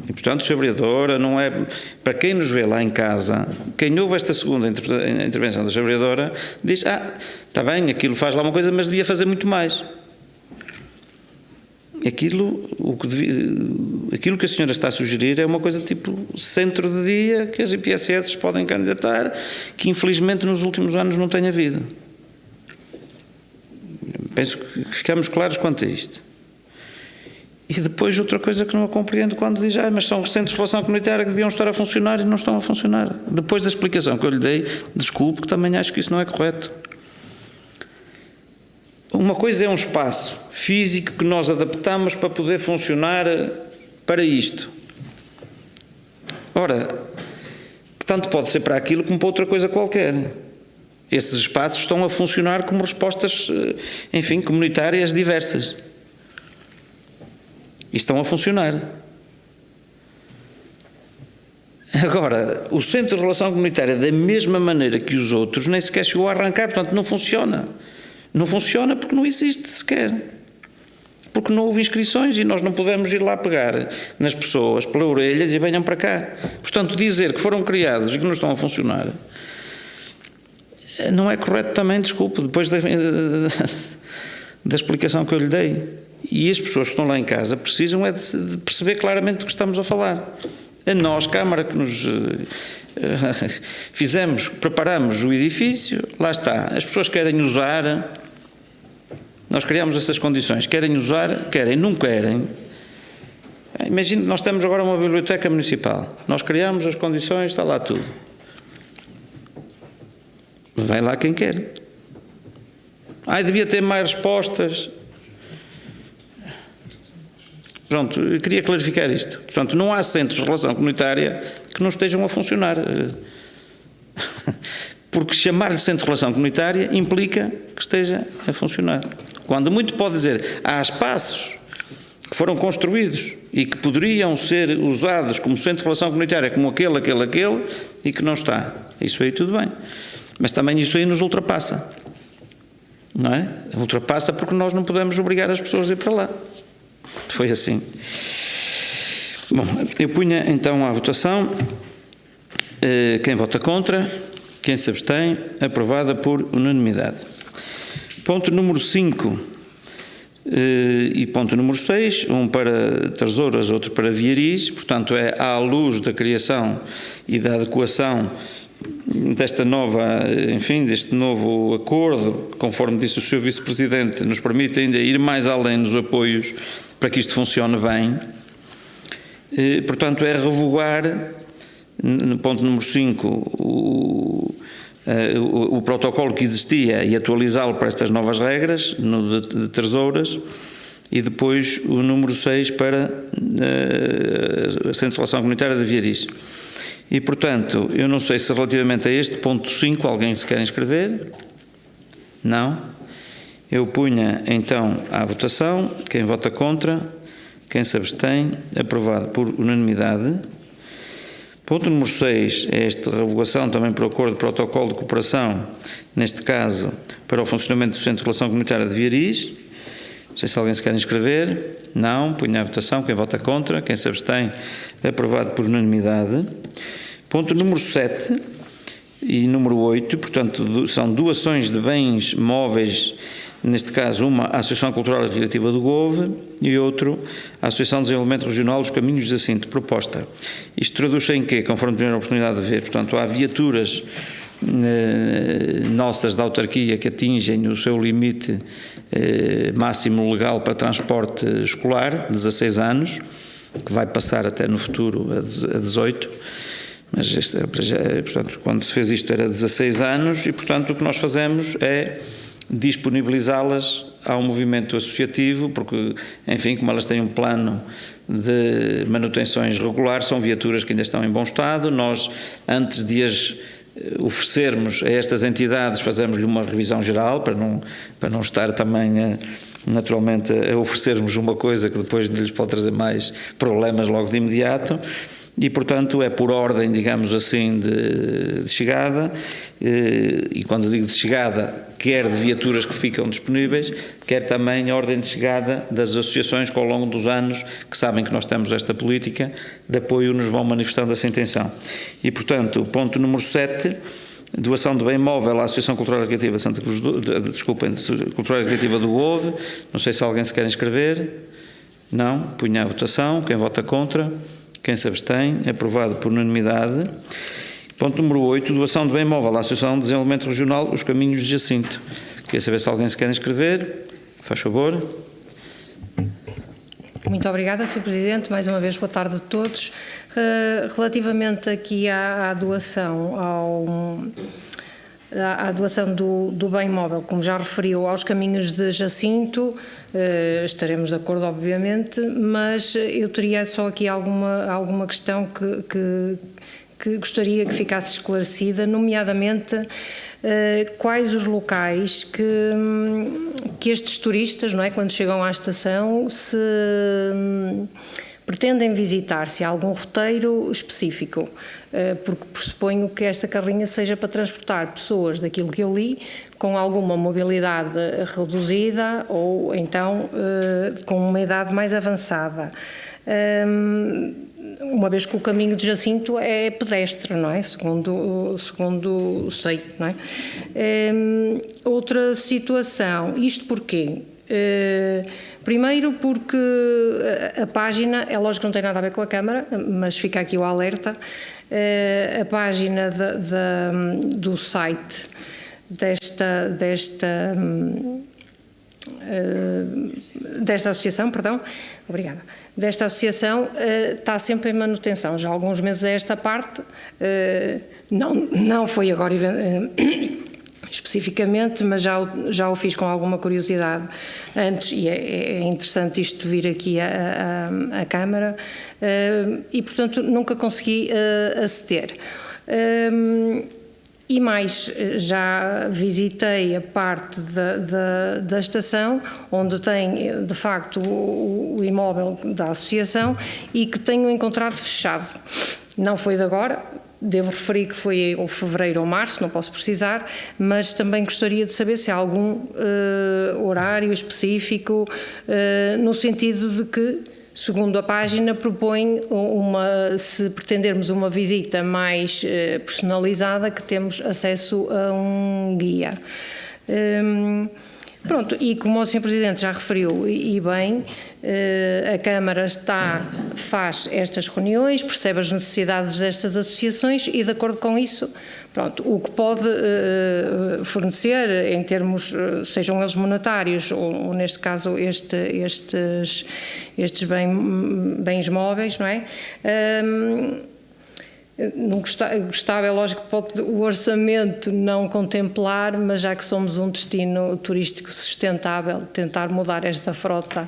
E, portanto, Sr. Vereadora, não é... Para quem nos vê lá em casa, quem ouve esta segunda intervenção da Sra. Vereadora, diz, está bem, aquilo faz lá uma coisa, mas devia fazer muito mais. Aquilo que a senhora está a sugerir é uma coisa tipo centro de dia que as IPSS podem candidatar, que infelizmente nos últimos anos não tem havido. Penso que ficamos claros quanto a isto. E depois outra coisa que não a compreendo quando diz, mas são centros de relação comunitária que deviam estar a funcionar e não estão a funcionar. Depois da explicação que eu lhe dei, desculpe, que também acho que isso não é correto. Uma coisa é um espaço físico que nós adaptamos para poder funcionar para isto. Ora, tanto pode ser para aquilo como para outra coisa qualquer. Esses espaços estão a funcionar como respostas, enfim, comunitárias diversas. E estão a funcionar. Agora, o centro de relação comunitária, da mesma maneira que os outros, nem sequer chegou a arrancar, portanto não funciona. Não funciona porque não existe sequer. Porque não houve inscrições e nós não podemos ir lá pegar nas pessoas pela orelha e dizer venham para cá. Portanto, dizer que foram criados e que não estão a funcionar não é correto também, desculpe, depois da explicação que eu lhe dei. E as pessoas que estão lá em casa precisam é de perceber claramente do que estamos a falar. A nós, Câmara, que nos preparamos o edifício, lá está. As pessoas querem usar, nós criamos essas condições, querem usar, querem, não querem. Imagine que nós temos agora uma biblioteca municipal, nós criamos as condições, está lá tudo. Vai lá quem quer. Devia ter mais respostas. Pronto, eu queria clarificar isto. Portanto, não há centros de relação comunitária que não estejam a funcionar. Porque chamar-lhe centro de relação comunitária implica que esteja a funcionar. Quando muito pode dizer, há espaços que foram construídos e que poderiam ser usados como centro de relação comunitária, como aquele, e que não está. Isso aí tudo bem. Mas também isso aí nos ultrapassa. Não é? Ultrapassa porque nós não podemos obrigar as pessoas a ir para lá. Foi assim. Bom, eu punha então à votação. Quem vota contra, quem se abstém, aprovada por unanimidade. Ponto número 5 e ponto número 6, um para Tesouras, outro para Viaris, portanto é à luz da criação e da adequação desta nova, enfim, deste novo acordo, conforme disse o Sr. Vice-Presidente, nos permite ainda ir mais além nos apoios para que isto funcione bem. Portanto, é revogar, no ponto número 5, o protocolo que existia e atualizá-lo para estas novas regras, no de Tesouras, e depois o número 6 para a Centro de Relação Comunitária de Viaris. E, portanto, eu não sei se relativamente a este ponto 5 alguém se quer inscrever. Não? Eu punha então à votação. Quem vota contra, quem se abstém, aprovado por unanimidade. Ponto número 6 é esta revogação também por acordo de protocolo de cooperação, neste caso para o funcionamento do Centro de Relação Comunitária de Viaris. Não sei se alguém se quer inscrever. Não. Punha à votação. Quem vota contra, quem se abstém, aprovado por unanimidade. Ponto número 7 e número 8, portanto, são doações de bens móveis, neste caso uma à Associação Cultural e Recreativa do Gove e outro à Associação de Desenvolvimento Regional dos Caminhos de Jacinto. Proposta. Isto traduz-se em quê? Conforme tiveram a oportunidade de ver. Portanto, há viaturas nossas da autarquia que atingem o seu limite máximo legal para transporte escolar, 16 anos, que vai passar até no futuro a 18, mas portanto, quando se fez isto era 16 anos e, portanto, o que nós fazemos é disponibilizá-las ao movimento associativo, porque, enfim, como elas têm um plano de manutenções regular, são viaturas que ainda estão em bom estado. Nós, antes de as oferecermos a estas entidades, fazemos-lhe uma revisão geral, para não estar também naturalmente a oferecermos uma coisa que depois lhes pode trazer mais problemas logo de imediato. E, portanto, é por ordem, digamos assim, de chegada, e quando digo de chegada, quer de viaturas que ficam disponíveis, quer também a ordem de chegada das associações que ao longo dos anos, que sabem que nós temos esta política de apoio, nos vão manifestando essa intenção. E, portanto, o ponto número 7, doação de bem móvel à Associação Cultural e Recreativa Santa Cruz Cultural e Recreativa do Gove. Não sei se alguém se quer inscrever. Não? Punha à votação. Quem vota contra? Quem se abstém? Aprovado por unanimidade. Ponto número 8, doação de bem móvel à Associação de Desenvolvimento Regional Os Caminhos de Jacinto. Queria saber se alguém se quer inscrever. Faz favor. Muito obrigada, Sr. Presidente. Mais uma vez, boa tarde a todos. Relativamente aqui à doação, à doação do bem móvel, como já referiu, aos Caminhos de Jacinto, estaremos de acordo, obviamente, mas eu teria só aqui alguma questão que gostaria que ficasse esclarecida, nomeadamente quais os locais que estes turistas, não é, quando chegam à estação, se pretendem visitar, se há algum roteiro específico, porque pressuponho que esta carrinha seja para transportar pessoas, daquilo que eu li, com alguma mobilidade reduzida ou então com uma idade mais avançada. uma vez que o caminho de Jacinto é pedestre, não é? Segundo sei, não é? Outra situação, isto porquê? Primeiro porque a página, é lógico que não tem nada a ver com a Câmara, mas fica aqui o alerta, a página do site desta associação, perdão, obrigada, desta associação está sempre em manutenção, já há alguns meses a esta parte, não foi agora especificamente, mas já o fiz com alguma curiosidade antes, e é interessante isto vir aqui à Câmara, e portanto nunca consegui aceder. E mais, já visitei a parte da estação, onde tem de facto o imóvel da associação e que tenho encontrado fechado. Não foi de agora, devo referir que foi em fevereiro ou março, não posso precisar, mas também gostaria de saber se há algum horário específico, no sentido de que, segundo a página, propõe se pretendermos uma visita mais personalizada, que temos acesso a um guia. Pronto, e como o Sr. Presidente já referiu, e bem, a Câmara faz estas reuniões, percebe as necessidades destas associações e, de acordo com isso, pronto, o que pode fornecer em termos, sejam eles monetários ou neste caso estes bens móveis, não é? Não gostava, é lógico que pode o orçamento não contemplar, mas já que somos um destino turístico sustentável, tentar mudar esta frota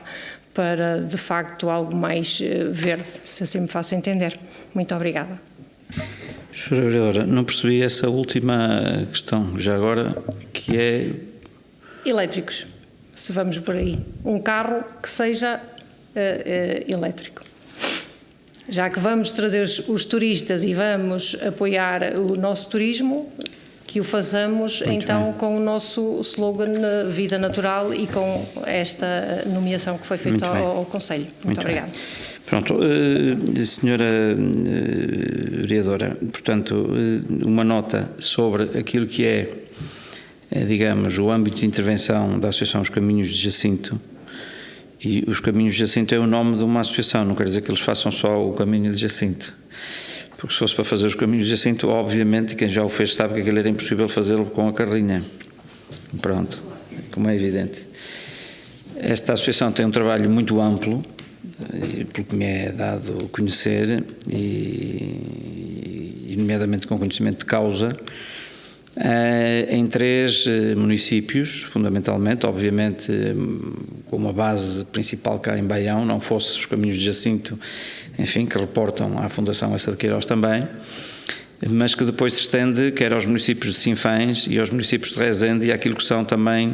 para, de facto, algo mais verde, se assim me faço entender. Muito obrigada. Sra. Vereadora, não percebi essa última questão, já agora, que é... Elétricos, se vamos por aí. Um carro que seja elétrico. Já que vamos trazer os turistas e vamos apoiar o nosso turismo, que o façamos então com o nosso slogan Vida Natural e com esta nomeação que foi feita ao Conselho. Muito obrigada. Pronto, Senhora Vereadora, portanto, uma nota sobre aquilo que é, digamos, o âmbito de intervenção da Associação Os Caminhos de Jacinto. E os Caminhos de Jacinto é o nome de uma associação, não quer dizer que eles façam só o Caminho de Jacinto. Porque se fosse para fazer os Caminhos de Jacinto, obviamente, quem já o fez sabe que aquilo era impossível fazê-lo com a carrinha. Pronto, como é evidente. Esta associação tem um trabalho muito amplo, pelo que me é dado conhecer, e nomeadamente com conhecimento de causa, em 3 municípios, fundamentalmente, obviamente com uma base principal cá em Baião, não fosse os Caminhos de Jacinto, enfim, que reportam à Fundação Essa de Queiroz também, mas que depois se estende quer aos municípios de Sinfãs e aos municípios de Rezende e àquilo que são também,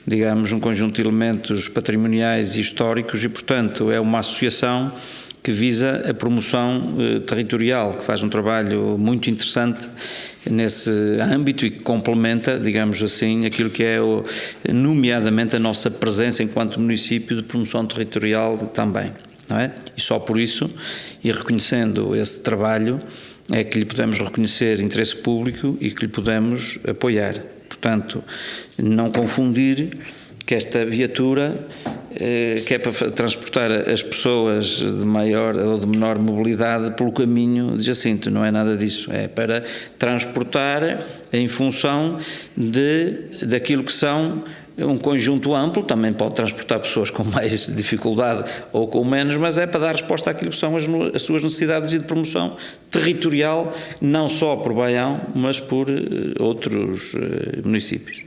digamos, um conjunto de elementos patrimoniais e históricos e, portanto, é uma associação que visa a promoção territorial, que faz um trabalho muito interessante nesse âmbito e que complementa, digamos assim, aquilo que é, nomeadamente, a nossa presença enquanto município de promoção territorial também, não é? E só por isso, e reconhecendo esse trabalho, é que lhe podemos reconhecer interesse público e que lhe podemos apoiar. Portanto, não confundir que esta viatura que é para transportar as pessoas de maior ou de menor mobilidade pelo caminho de Jacinto, não é nada disso, é para transportar em função daquilo que são um conjunto amplo, também pode transportar pessoas com mais dificuldade ou com menos, mas é para dar resposta àquilo que são as suas necessidades e de promoção territorial, não só por Baião, mas por outros municípios.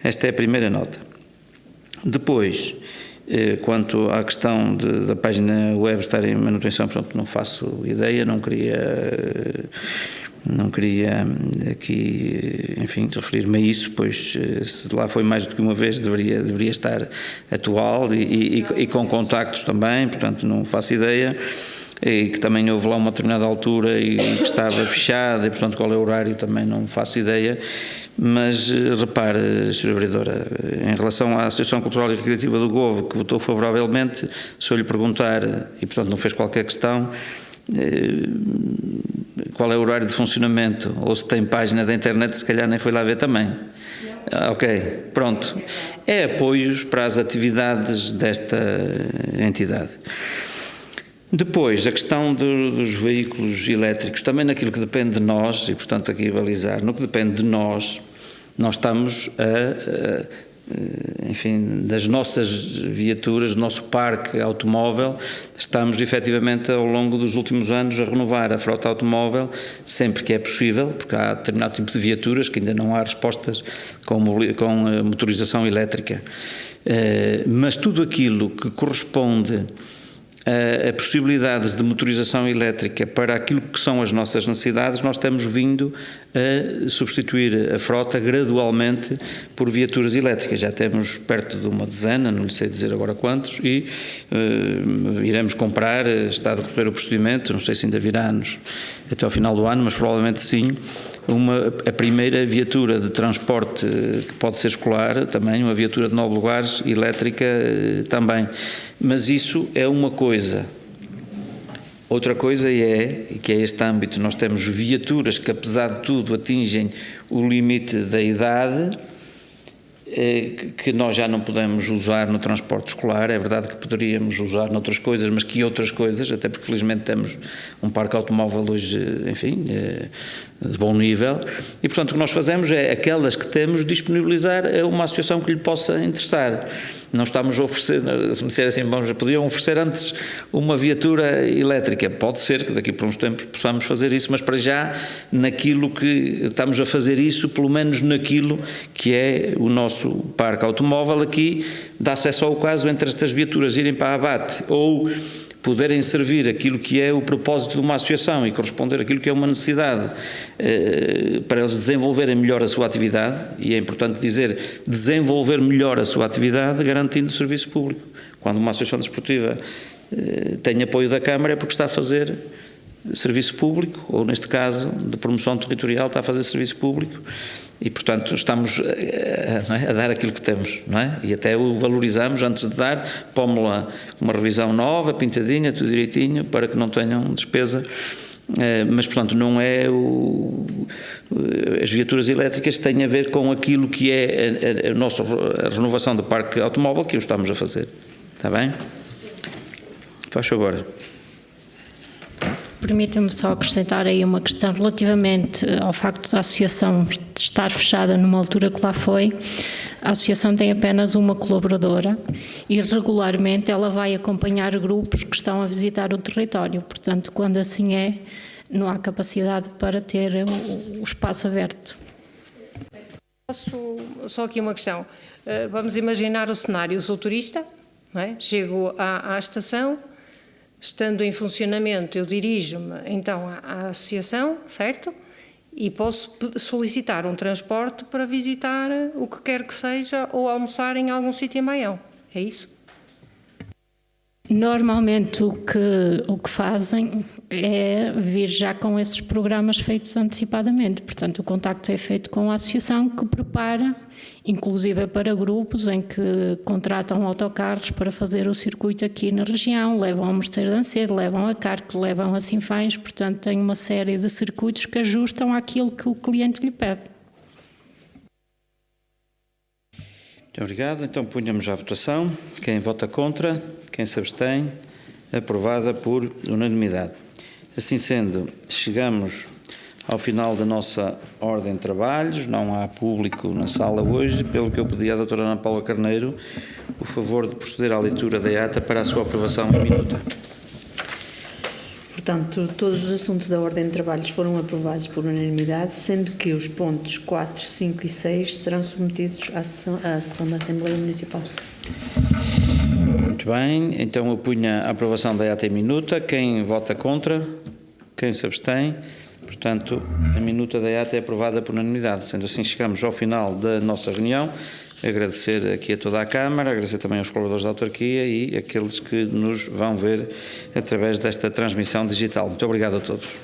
Esta é a primeira nota. Depois, quanto à questão da página web estar em manutenção, portanto, não faço ideia, não queria aqui, enfim, referir-me a isso, pois se lá foi mais do que uma vez deveria estar atual e com contactos também, portanto não faço ideia, e que também houve lá uma determinada altura e que estava fechada e portanto qual é o horário também não faço ideia, mas repare, Sra. Vereadora, em relação à Associação Cultural e Recreativa do Govo, que votou favoravelmente, se eu lhe perguntar, e portanto não fez qualquer questão, qual é o horário de funcionamento, ou se tem página da internet, se calhar nem foi lá ver também. Ok, pronto. É apoios para as atividades desta entidade. Depois, a questão dos veículos elétricos, também naquilo que depende de nós, e portanto aqui balizar, no que depende de nós estamos enfim, das nossas viaturas, do nosso parque automóvel, estamos efetivamente ao longo dos últimos anos a renovar a frota automóvel sempre que é possível, porque há determinado tipo de viaturas que ainda não há respostas com motorização elétrica. Mas tudo aquilo que corresponde a possibilidades de motorização elétrica para aquilo que são as nossas necessidades, nós temos vindo a substituir a frota gradualmente por viaturas elétricas. Já temos perto de uma dezena, não lhe sei dizer agora quantos, e iremos comprar, está a decorrer o procedimento, não sei se ainda virá-nos até ao final do ano, mas provavelmente sim, a primeira viatura de transporte que pode ser escolar, também uma viatura de 9 lugares, elétrica também. Mas isso é uma coisa. Outra coisa é, que é este âmbito, nós temos viaturas que apesar de tudo atingem o limite da idade, que nós já não podemos usar no transporte escolar. É verdade que poderíamos usar noutras coisas, mas que outras coisas, até porque felizmente temos um parque automóvel hoje, enfim, de bom nível, e portanto o que nós fazemos é aquelas que temos disponibilizar a uma associação que lhe possa interessar. Não estamos a oferecer, se me disser assim, bom, já podiam oferecer antes uma viatura elétrica, pode ser que daqui por uns tempos possamos fazer isso, mas para já, naquilo que estamos a fazer isso, pelo menos naquilo que é o nosso parque automóvel, aqui dá-se só o caso entre estas viaturas irem para a abate ou poderem servir aquilo que é o propósito de uma associação e corresponder àquilo que é uma necessidade para eles desenvolverem melhor a sua atividade, e é importante dizer desenvolver melhor a sua atividade garantindo o serviço público. Quando uma associação desportiva tem apoio da Câmara é porque está a fazer serviço público, ou neste caso de promoção territorial está a fazer serviço público, e portanto estamos a dar aquilo que temos, não é? E até o valorizamos antes de dar, pomos-la uma revisão nova, pintadinha, tudo direitinho, para que não tenham despesa, mas portanto não é as viaturas elétricas têm a ver com aquilo que é a renovação do parque automóvel que o estamos a fazer, está bem? Faz favor. Permita-me só acrescentar aí uma questão relativamente ao facto da associação estar fechada numa altura que lá foi. A associação tem apenas uma colaboradora e regularmente ela vai acompanhar grupos que estão a visitar o território. Portanto, quando assim é, não há capacidade para ter o espaço aberto. Só aqui uma questão. Vamos imaginar o cenário, eu sou turista, não é? Chego à estação. Estando em funcionamento, eu dirijo-me então à associação, certo? E posso solicitar um transporte para visitar o que quer que seja ou almoçar em algum sítio em Baião. É isso? Normalmente o que fazem é vir já com esses programas feitos antecipadamente. Portanto, o contacto é feito com a associação que prepara, inclusive para grupos em que contratam autocarros para fazer o circuito aqui na região, levam a Mosteiro de Ancedo, levam a Carco, levam a Sinfães, portanto tem uma série de circuitos que ajustam àquilo que o cliente lhe pede. Muito obrigado. Então punhamos à votação. Quem vota contra? Quem se abstém? Aprovada por unanimidade. Assim sendo, chegamos ao final da nossa ordem de trabalhos. Não há público na sala hoje, pelo que eu pedi à doutora Ana Paula Carneiro o favor de proceder à leitura da ata para a sua aprovação em minuta. Portanto, todos os assuntos da ordem de trabalhos foram aprovados por unanimidade, sendo que os pontos 4, 5 e 6 serão submetidos à sessão da Assembleia Municipal. Muito bem, então eu punha a aprovação da ata em minuta. Quem vota contra? Quem se abstém? Portanto, a minuta da ata é aprovada por unanimidade. Sendo assim, chegamos ao final da nossa reunião. Agradecer aqui a toda a Câmara, agradecer também aos colaboradores da autarquia e aqueles que nos vão ver através desta transmissão digital. Muito obrigado a todos.